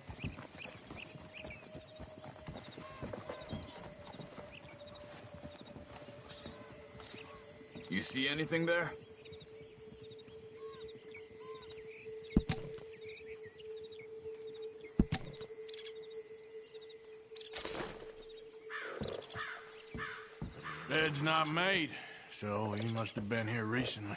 You see anything there? Bed's not made, so he must have been here recently.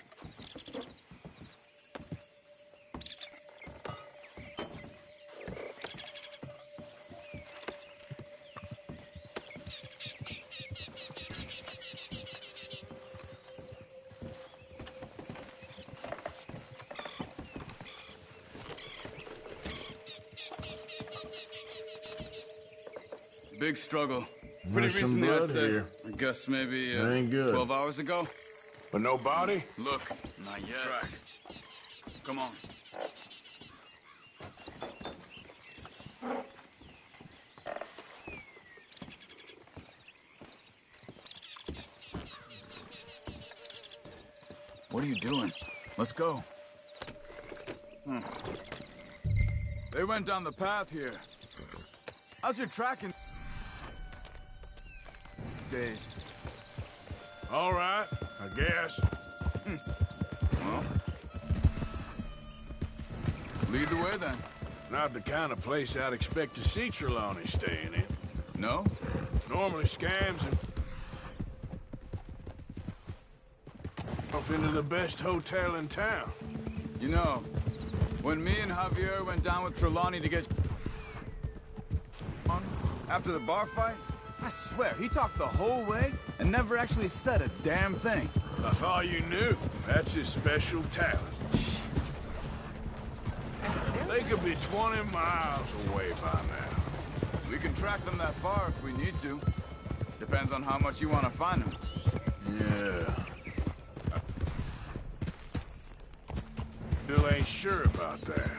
Big struggle. Pretty There's some recently, I'd blood say. here. I guess maybe Ain't good. 12 hours ago. But no body? Look, not yet. Tracks. Come on. What are you doing? Let's go. They went down the path here. How's your tracking days? All right, I guess. Well, lead the way then. Not the kind of place I'd expect to see Trelawney staying in. No? Normally scams and off into the best hotel in town. You know, when me and Javier went down with Trelawney to get on after the bar fight, I swear, he talked the whole way and never actually said a damn thing. I thought you knew. That's his special talent. They could be 20 miles away by now. We can track them that far if we need to. Depends on how much you want to find them. Yeah. Still ain't sure about that.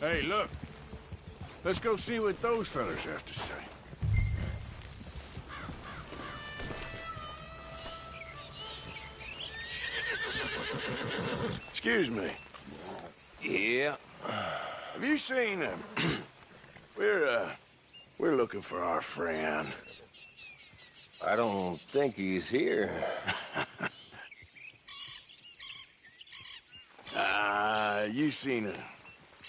Hey, look. Let's go see what those fellas have to say. Excuse me. Yeah. Have you seen him? We're looking for our friend. I don't think he's here. You seen a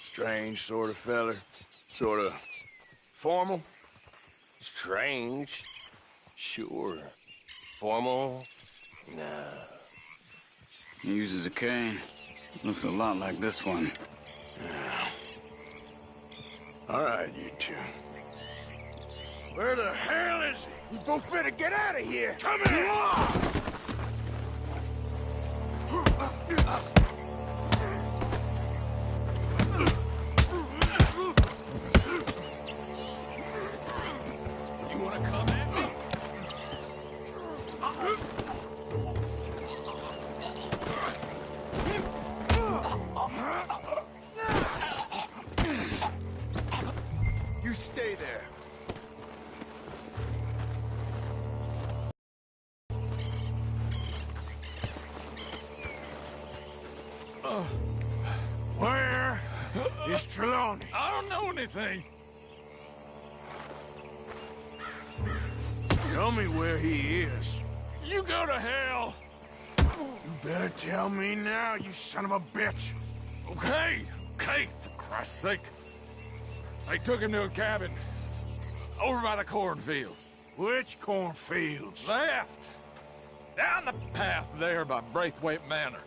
strange sort of feller? Sort of formal? Strange? Sure. Formal? Nah. He uses a cane. Looks a lot like this one. Yeah. All right, you two. Where the hell is he? You both better get out of here! Come here! You wanna come at me? You stay there. Where is Trelawney? I don't know anything. Tell me where he is. You go to hell. You better tell me now, you son of a bitch. Okay, for Christ's sake. They took him to a cabin over by the cornfields. Which cornfields? Left. Down the path there by Braithwaite Manor.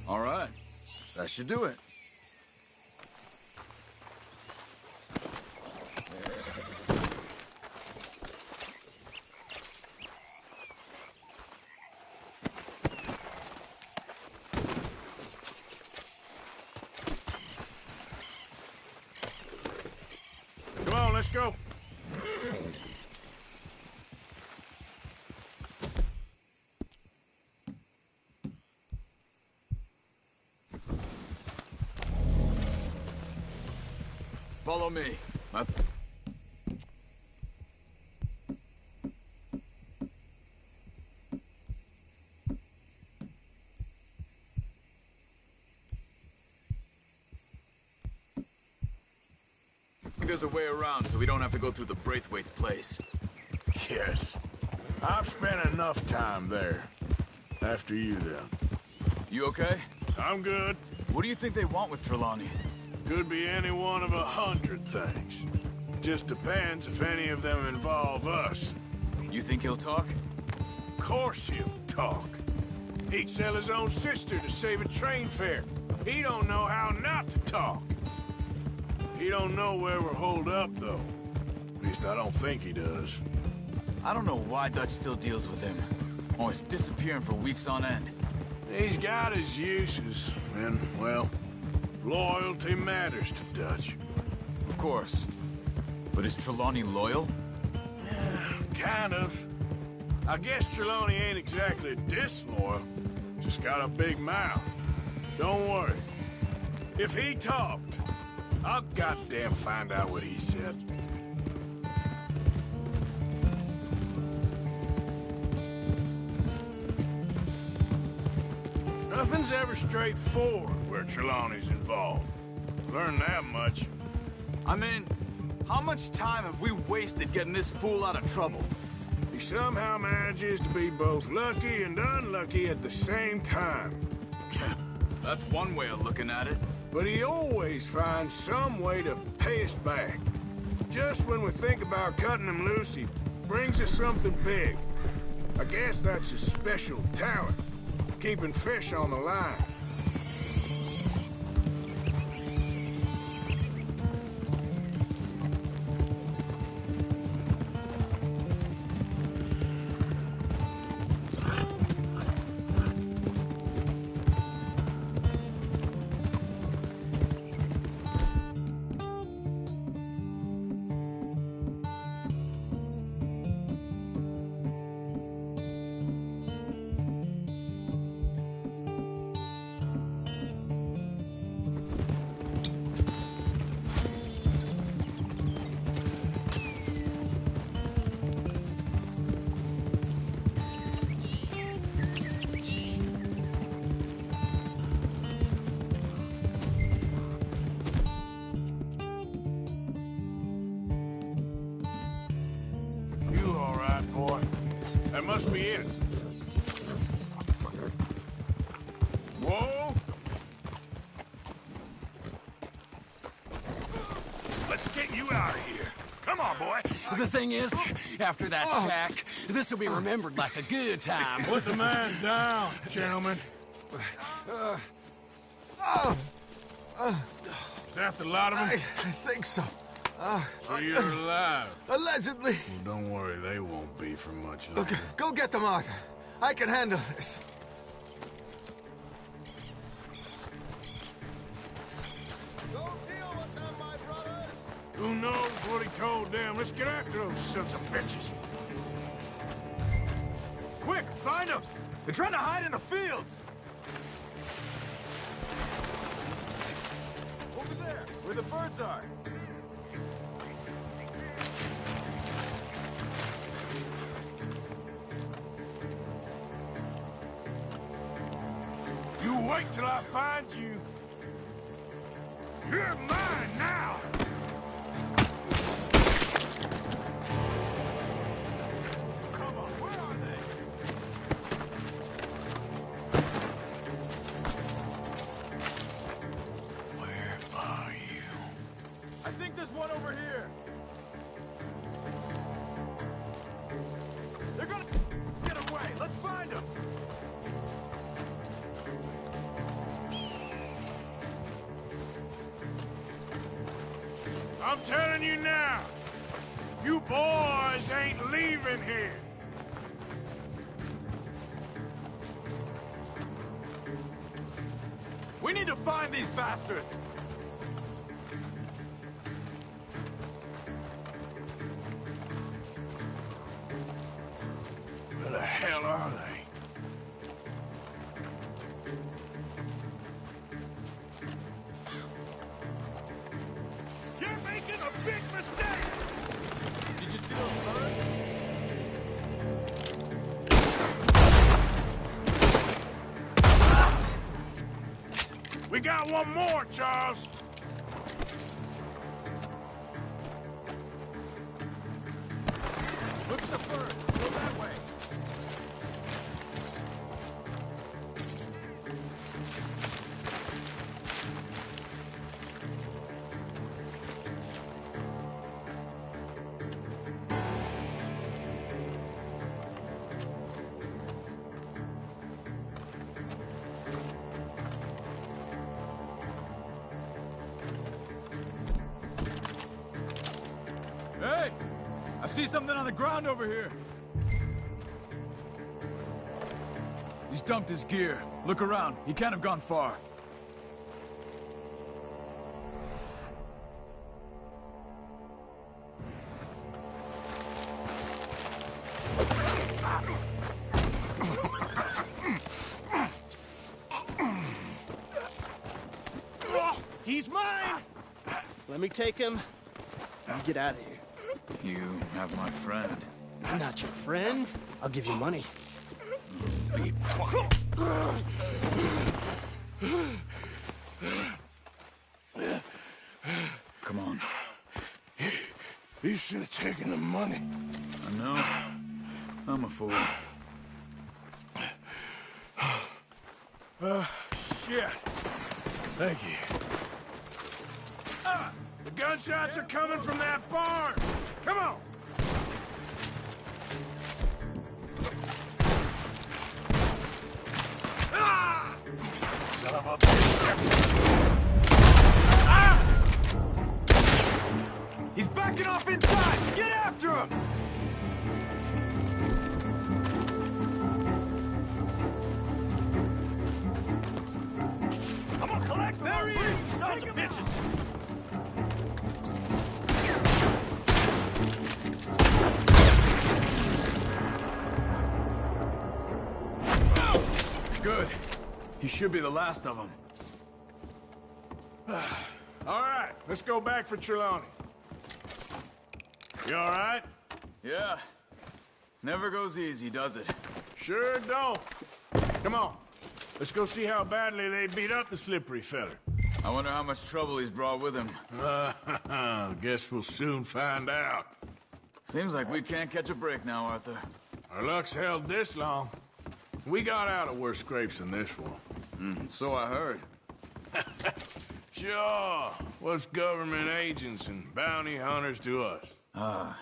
All right. That should do it. Come on, let's go. Follow me. There's a way around so we don't have to go through the Braithwaite's place. Yes. I've spent enough time there. After you, then. You okay? I'm good. What do you think they want with Trelawney? Could be any one of 100 things. Just depends if any of them involve us. You think he'll talk? Of course he'll talk. He'd sell his own sister to save a train fare. He don't know how not to talk. He don't know where we're holed up, though. At least I don't think he does. I don't know why Dutch still deals with him. Always disappearing for weeks on end. He's got his uses, and, well, loyalty matters to Dutch. Of course. But is Trelawney loyal? Yeah, kind of. I guess Trelawney ain't exactly disloyal. Just got a big mouth. Don't worry. If he talked, I'll goddamn find out what he said. Nothing's ever straightforward where Trelawney's involved. Learned that much. I mean, how much time have we wasted getting this fool out of trouble? He somehow manages to be both lucky and unlucky at the same time. That's one way of looking at it. But he always finds some way to pay us back. Just when we think about cutting him loose, he brings us something big. I guess that's his special talent, keeping fish on the line. That must be it. Whoa! Let's get you out of here. Come on, boy. The thing is, after that shack, this will be remembered like a good time. Put the man down, gentlemen. Is that the lot of them? I think so. So you're alive? Allegedly. Well, don't worry, they won't be for much longer. Okay, go get them, Arthur. I can handle this. Who knows what he told them? Let's get after those sons of bitches. Quick, find them! They're trying to hide in the fields! Over there, where the birds are. You wait till I find you. You're mine now! Come on, where are they? Where are you? I think there's one over here. They're gonna get away. Let's find them. I'm telling you now, you boys ain't leaving here. We need to find these bastards. Where the hell are they? You're making a big mistake! Did you see those birds? We got one more, Charles. Look at the birds. Go that way. Hey! I see something on the ground over here. He's dumped his gear. Look around. He can't have gone far. He's mine! Let me take him. You get out of here. You have my friend. Not your friend. I'll give you money. Be quiet. Come on. You should have taken the money. I know. I'm a fool. Shit. Thank you. The gunshots are coming from that barn. Come on. Son of a bitch. He's backing off inside! Get after him! I'm gonna collect them. There he is! Sons of bitches. Good. He should be the last of them. All right, let's go back for Trelawney. You all right? Yeah. Never goes easy, does it? Sure don't. Come on. Let's go see how badly they beat up the slippery feller. I wonder how much trouble he's brought with him. Guess we'll soon find out. Seems like we can't catch a break now, Arthur. Our luck's held this long. We got out of worse scrapes than this one. So I heard. Sure. What's government agents and bounty hunters to us? I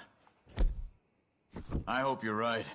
hope you're right.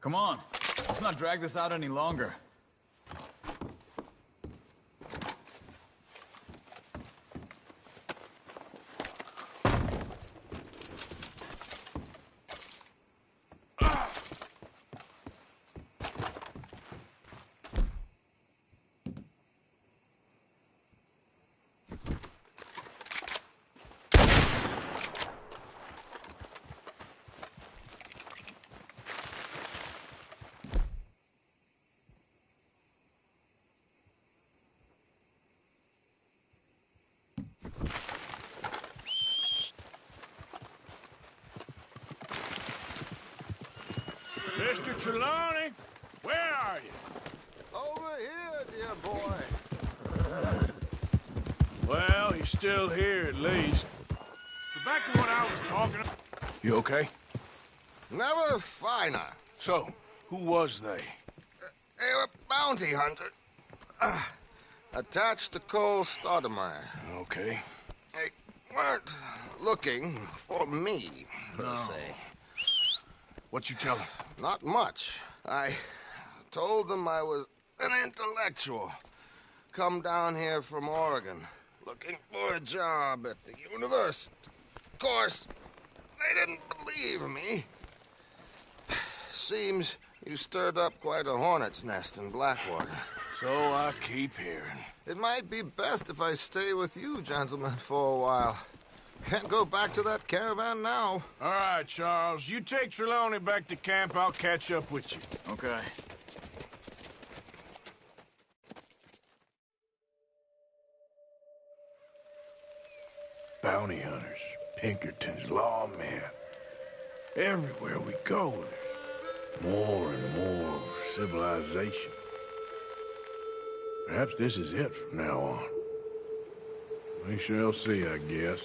Come on. Let's not drag this out any longer. Mr. Trelawney, where are you? Over here, dear boy. Well, you're still here at least. So back to what I was talking about. You okay? Never finer. So, who was they? They were bounty hunter. Attached to Cole Stoudemire. Okay. They weren't looking for me, per se. What you tell them? Not much. I told them I was an intellectual. Come down here from Oregon, looking for a job at the university. Of course, they didn't believe me. Seems you stirred up quite a hornet's nest in Blackwater. So I keep hearing. It might be best if I stay with you, gentlemen, for a while. Can't go back to that caravan now. All right, Charles. You take Trelawney back to camp. I'll catch up with you. Okay. Bounty hunters, Pinkertons, lawmen. Everywhere we go, there's more and more civilization. Perhaps this is it from now on. We shall see, I guess.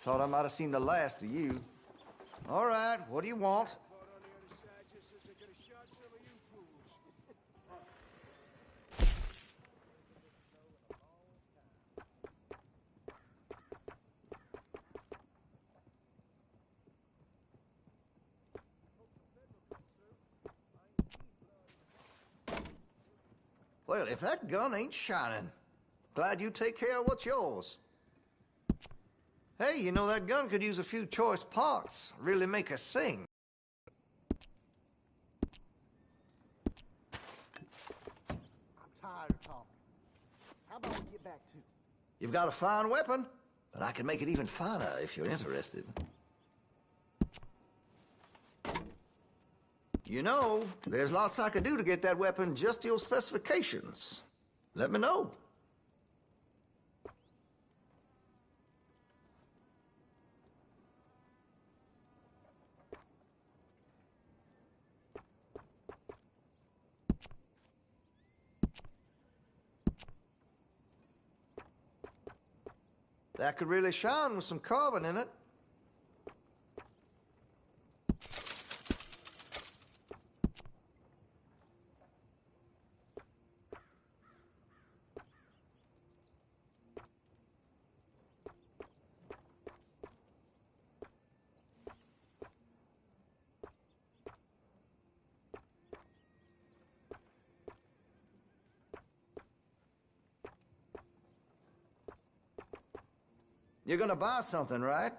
Thought I might have seen the last of you. All right, what do you want? Well, if that gun ain't shining, glad you take care of what's yours. Hey, you know that gun could use a few choice parts, really make us sing. I'm tired of talking. How about we get back to it? You've got a fine weapon, but I can make it even finer if you're interested. You know, there's lots I could do to get that weapon just to your specifications. Let me know. That could really shine with some carbon in it. You're gonna buy something, right?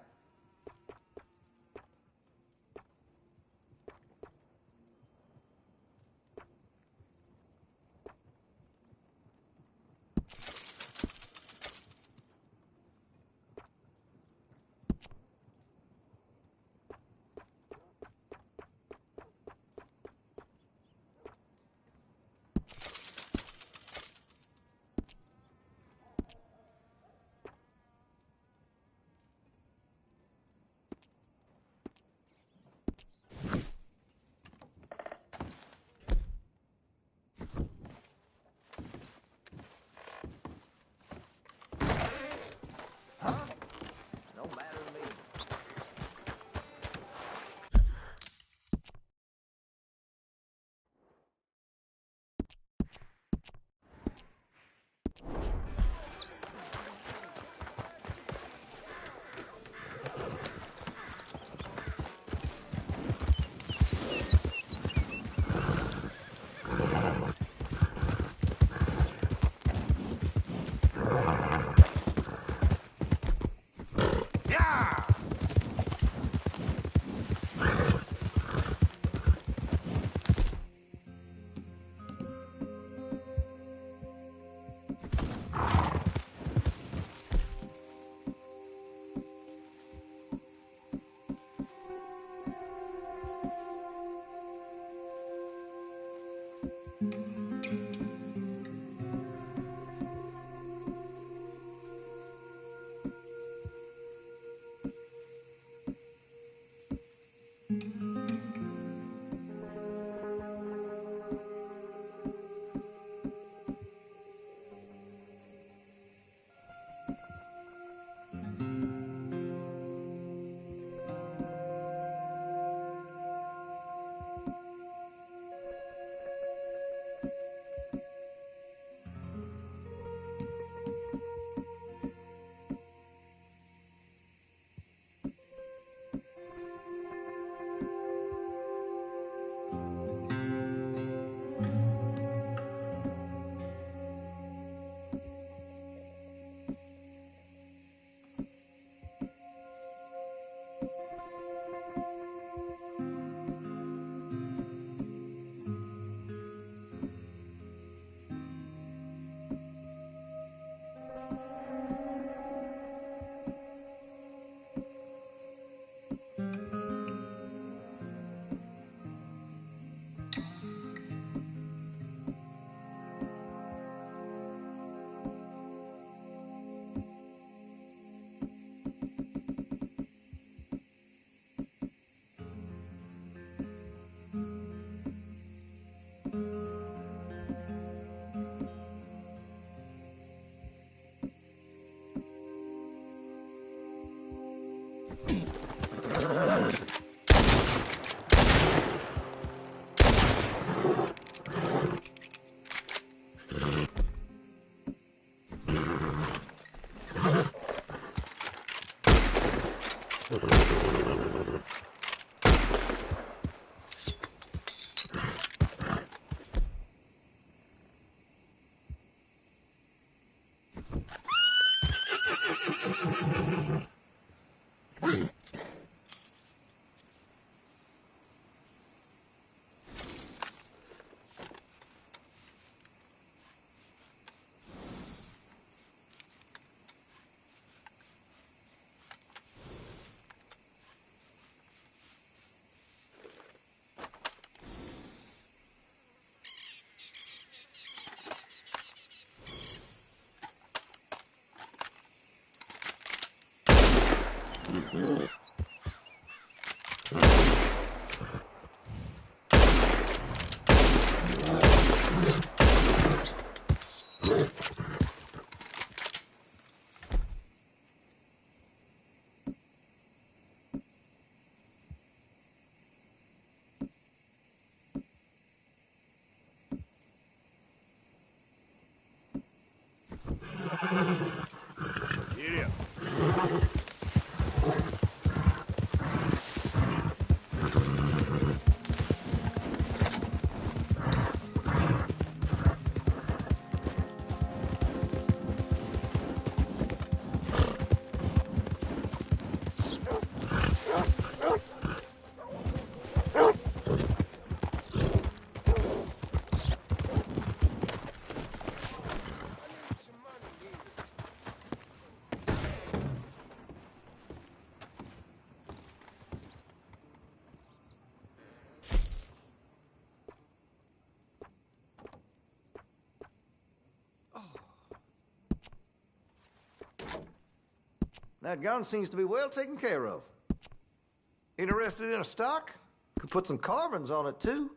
Get up. That gun seems to be well taken care of. Interested in a stock? Could put some carbons on it, too.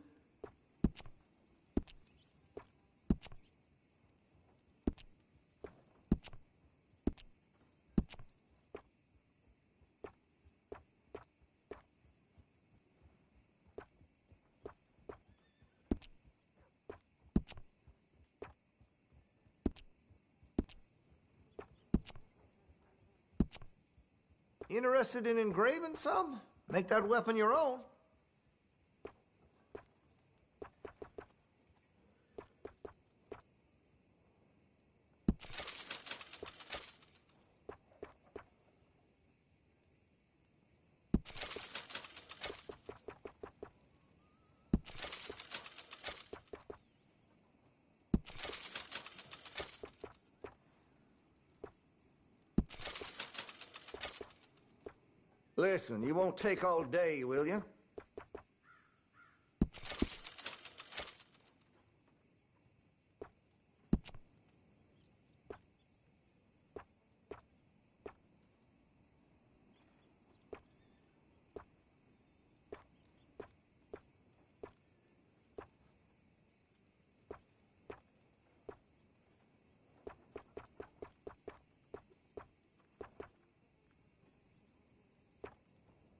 Interested in engraving some? Make that weapon your own. Listen, you won't take all day, will you?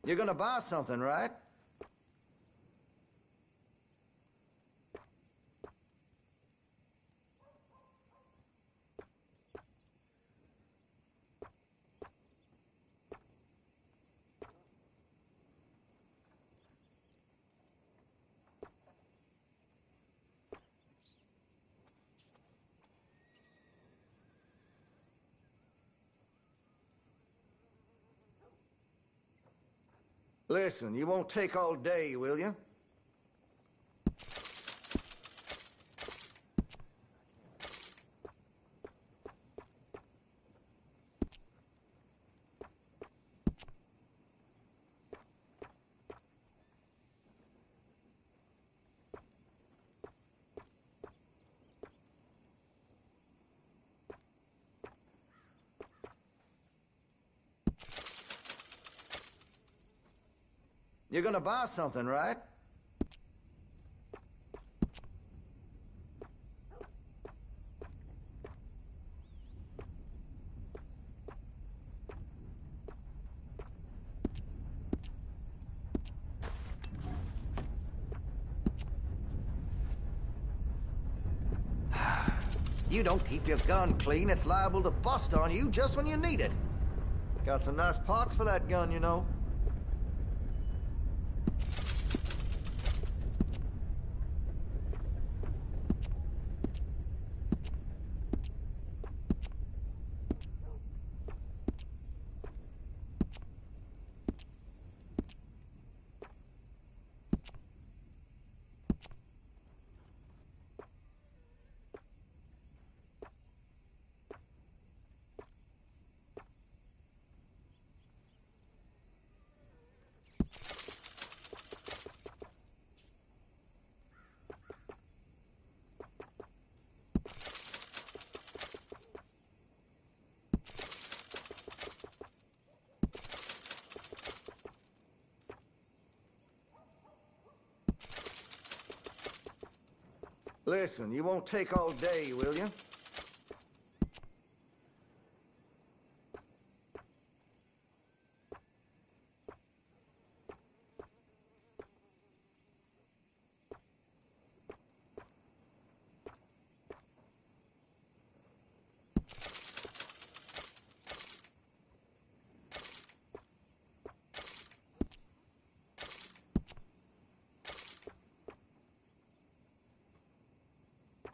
You're gonna buy something, right? Listen, you won't take all day, will you? You're gonna buy something, right? You don't keep your gun clean, it's liable to bust on you just when you need it. Got some nice parts for that gun, you know. Listen, you won't take all day, will you?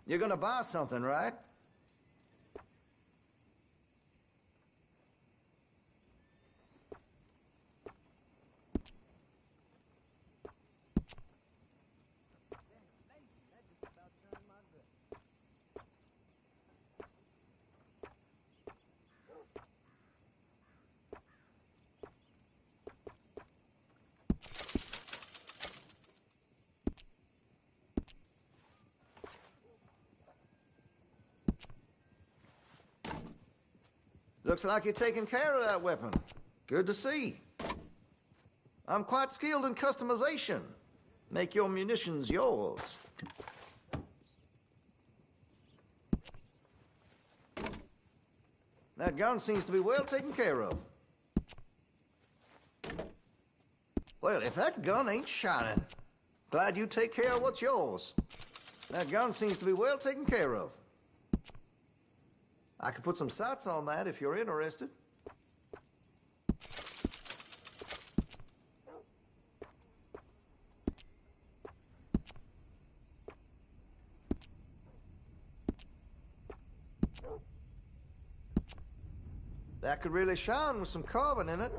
You're gonna buy something, right? Looks like you're taking care of that weapon. Good to see. I'm quite skilled in customization. Make your munitions yours. That gun seems to be well taken care of. Well, if that gun ain't shining, glad you take care of what's yours. That gun seems to be well taken care of. I could put some sights on that if you're interested. That could really shine with some carbon in it.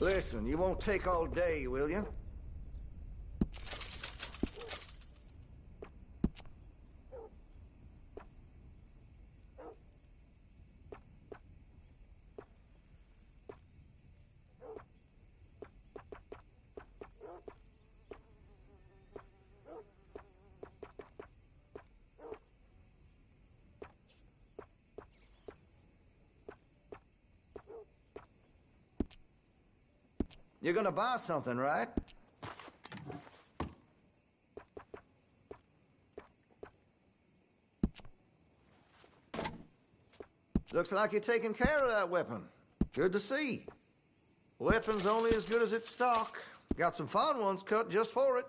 Listen, you won't take all day, will you? You're gonna buy something, right? Looks like you're taking care of that weapon. Good to see. Weapon's only as good as its stock. Got some fine ones cut just for it.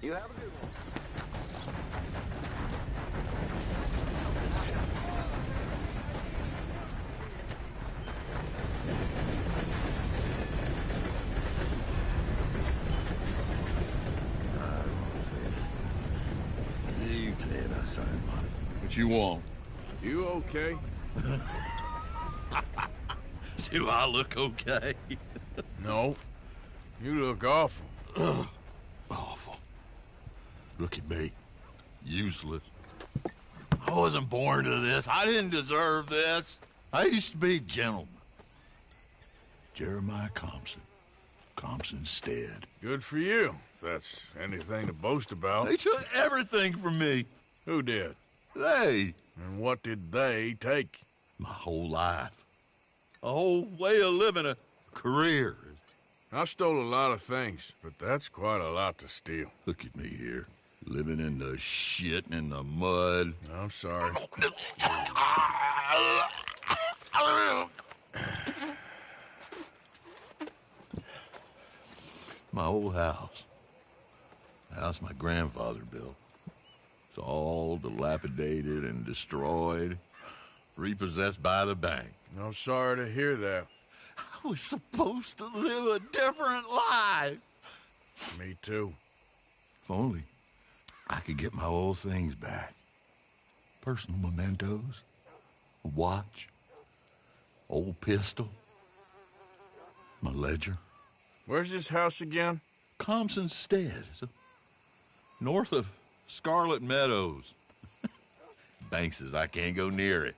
You have a good one. You can't outside, man. What you want? You okay? Do I look okay? No. You look awful. Awful. Look at me. Useless. I wasn't born to this. I didn't deserve this. I used to be a gentleman. Jeremiah Compson. Compson Stead. Good for you, if that's anything to boast about. They took everything from me. Who did? They. And what did they take? My whole life. A whole way of living, a career. I stole a lot of things, but that's quite a lot to steal. Look at me here, living in the shit and in the mud. I'm sorry. My old house. The house my grandfather built. It's all dilapidated and destroyed, repossessed by the bank. I'm sorry to hear that. I was supposed to live a different life. Me too. If only I could get my old things back. Personal mementos, a watch, old pistol, my ledger. Where's this house again? Compson Stead, north of Scarlet Meadows. Bank says I can't go near it.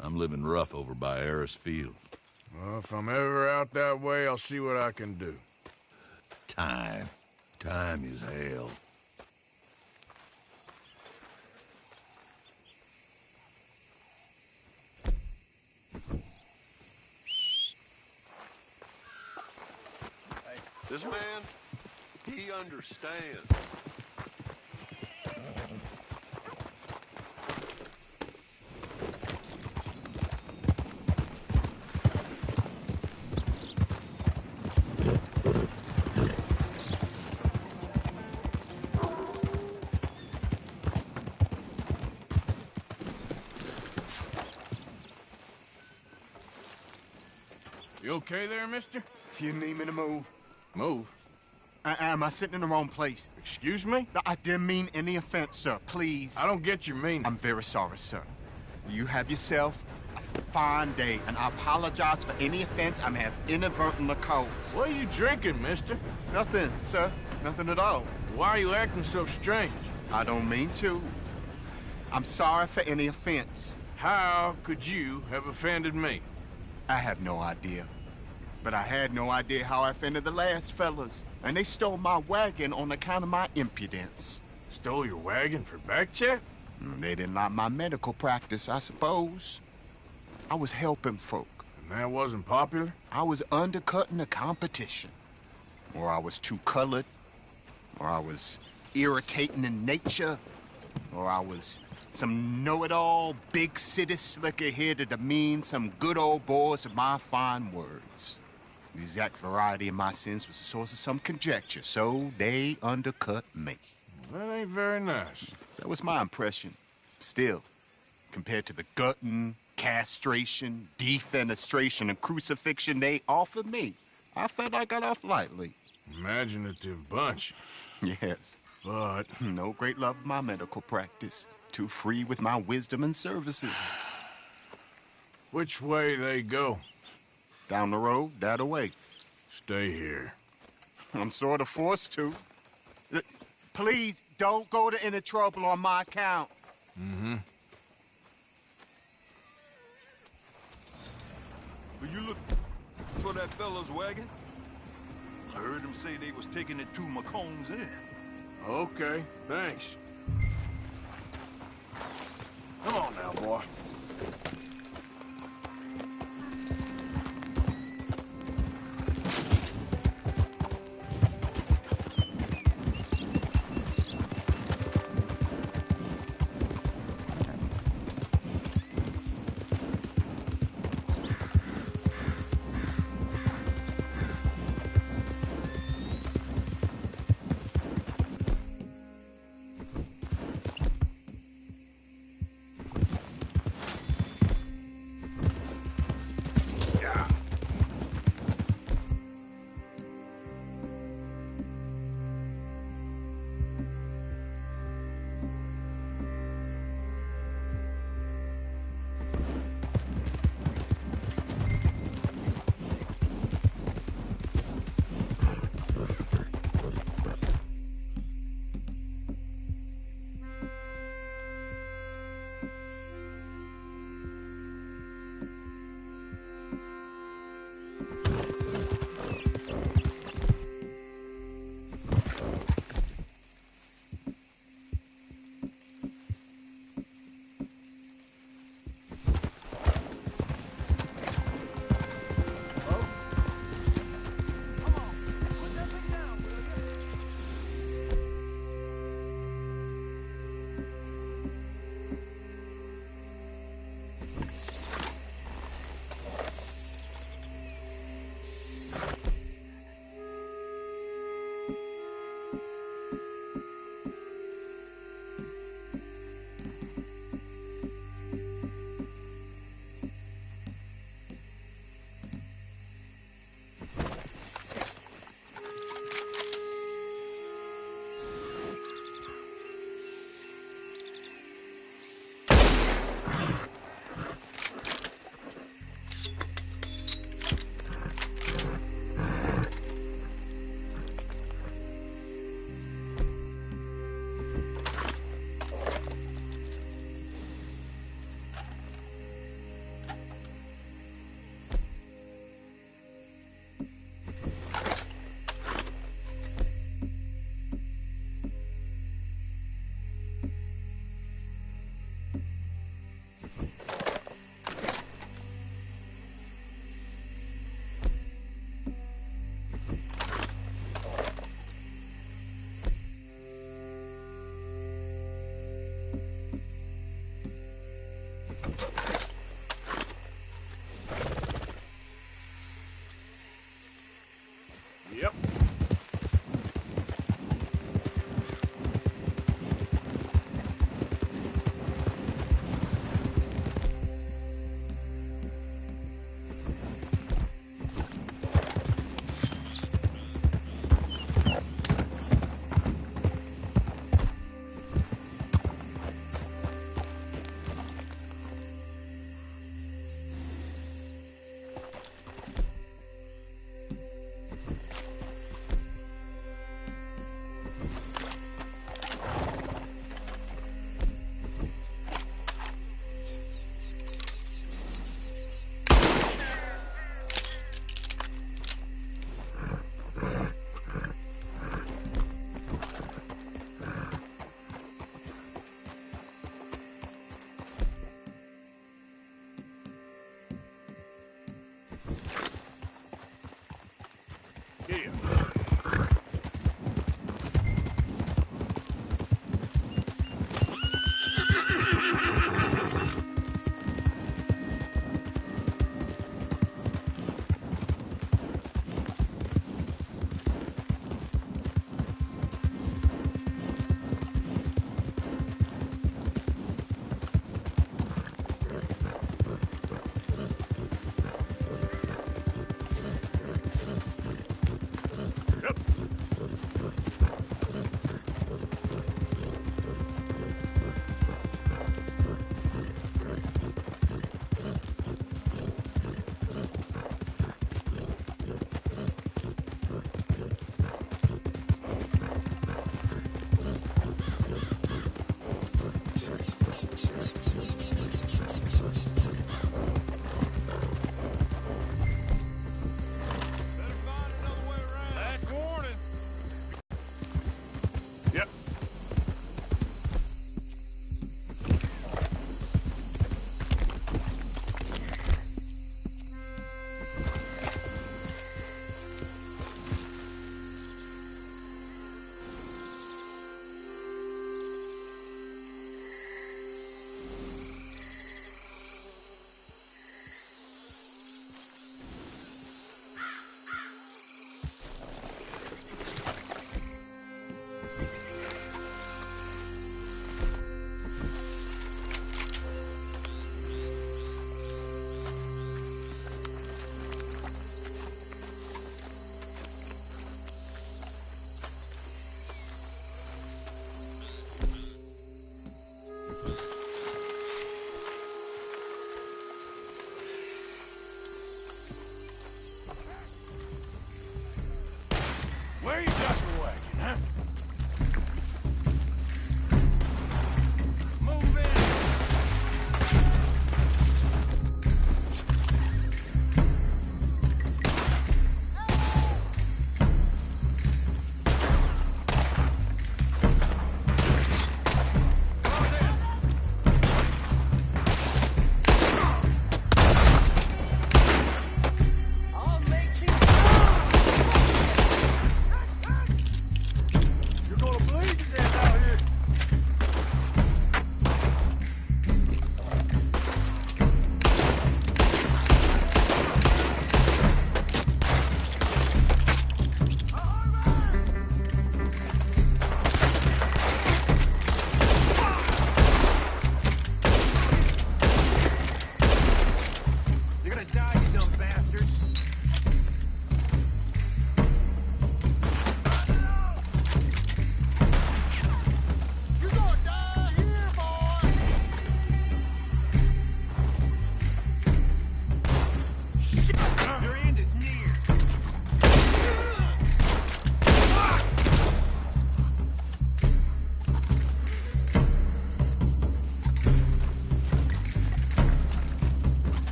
I'm living rough over by Harris Field. Well, if I'm ever out that way, I'll see what I can do. Time. Time is hell. This man, he understands. You okay there, mister? You need me to move? Move? Am I sitting in the wrong place? Excuse me? I didn't mean any offense, sir. Please. I don't get your meaning. I'm very sorry, sir. You have yourself a fine day, and I apologize for any offense I may have inadvertently caused. What are you drinking, mister? Nothing, sir. Nothing at all. Why are you acting so strange? I don't mean to. I'm sorry for any offense. How could you have offended me? I have no idea. But I had no idea how I offended the last fellas. And they stole my wagon on account of my impudence. Stole your wagon for back check? They didn't like my medical practice, I suppose. I was helping folk. And that wasn't popular? I was undercutting the competition. Or I was too colored. Or I was irritating in nature. Or I was some know-it-all, big city slicker here to demean some good old boys of my fine words. The exact variety of my sins was the source of some conjecture, so they undercut me. That ain't very nice. That was my impression. Still, compared to the gutting, castration, defenestration, and crucifixion they offered me, I felt I got off lightly. Imaginative bunch. Yes. But no great love of my medical practice. Too free with my wisdom and services. Which way they go? Down the road, that away. Stay here. I'm sort of forced to. Please, don't go to any trouble on my account. Mm-hmm. Will you look for that fella's wagon? I heard him say they was taking it to McComb's Inn. Okay, thanks. Come on now, boy. Yep. Here.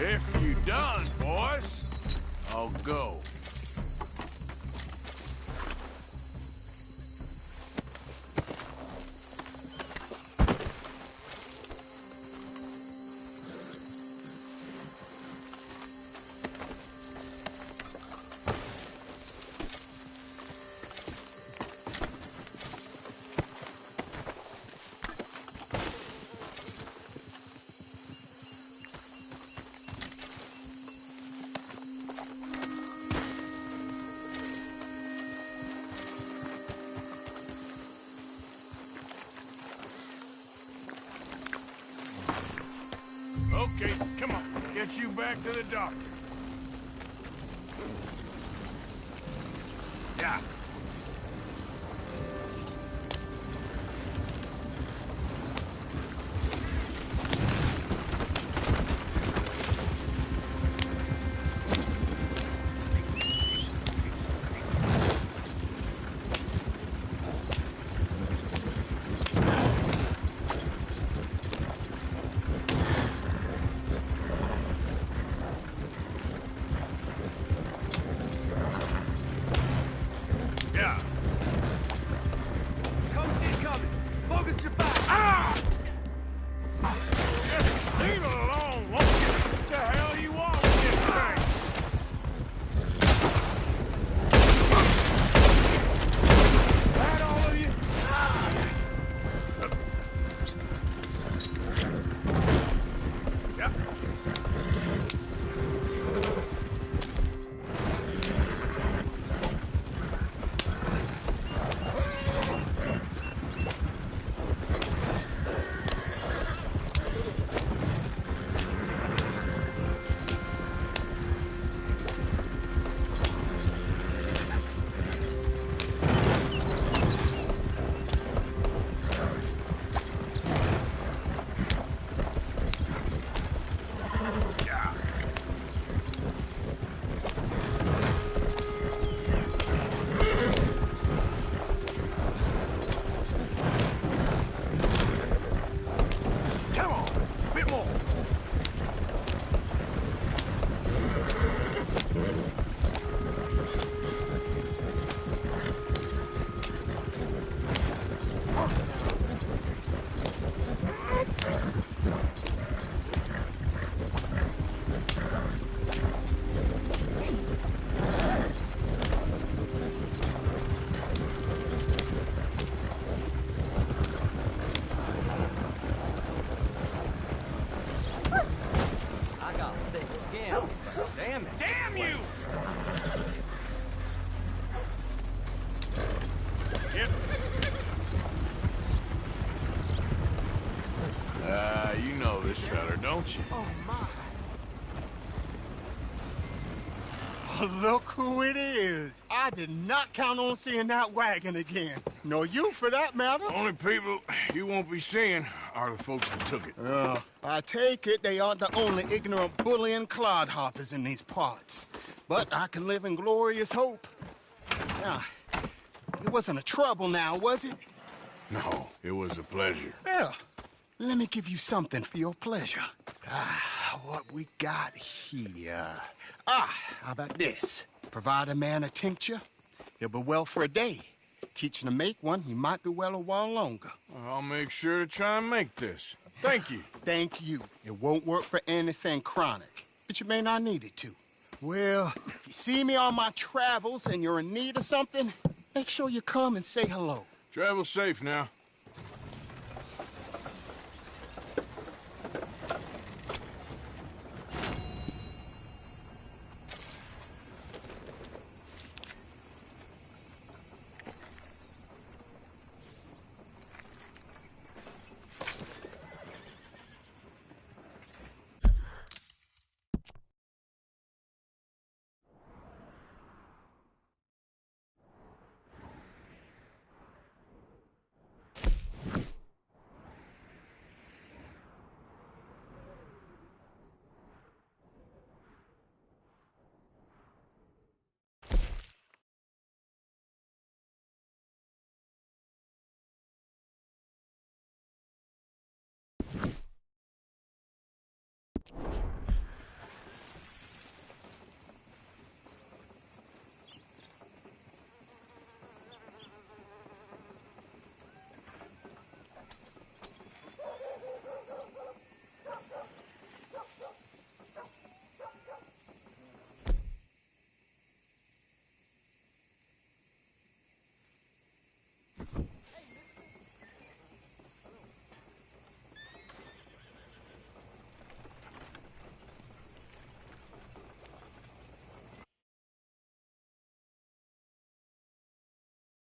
If you done, boys, I'll go. Okay, come on. Get you back to the doctor. Yeah. You know this feller, don't you? Oh, my. Oh, look who it is. I did not count on seeing that wagon again. Nor you, for that matter. Only people you won't be seeing are the folks that took it. I take it they aren't the only ignorant bullying clodhoppers in these parts. But I can live in glorious hope. Now, it wasn't a trouble now, was it? No, it was a pleasure. Yeah. Let me give you something for your pleasure. What we got here? How about this? Provide a man a tincture, he'll be well for a day. Teach him to make one, he might be well a while longer. I'll make sure to try and make this. Thank you. Thank you. It won't work for anything chronic, but you may not need it to. Well, if you see me on my travels and you're in need of something, make sure you come and say hello. Travel safe now.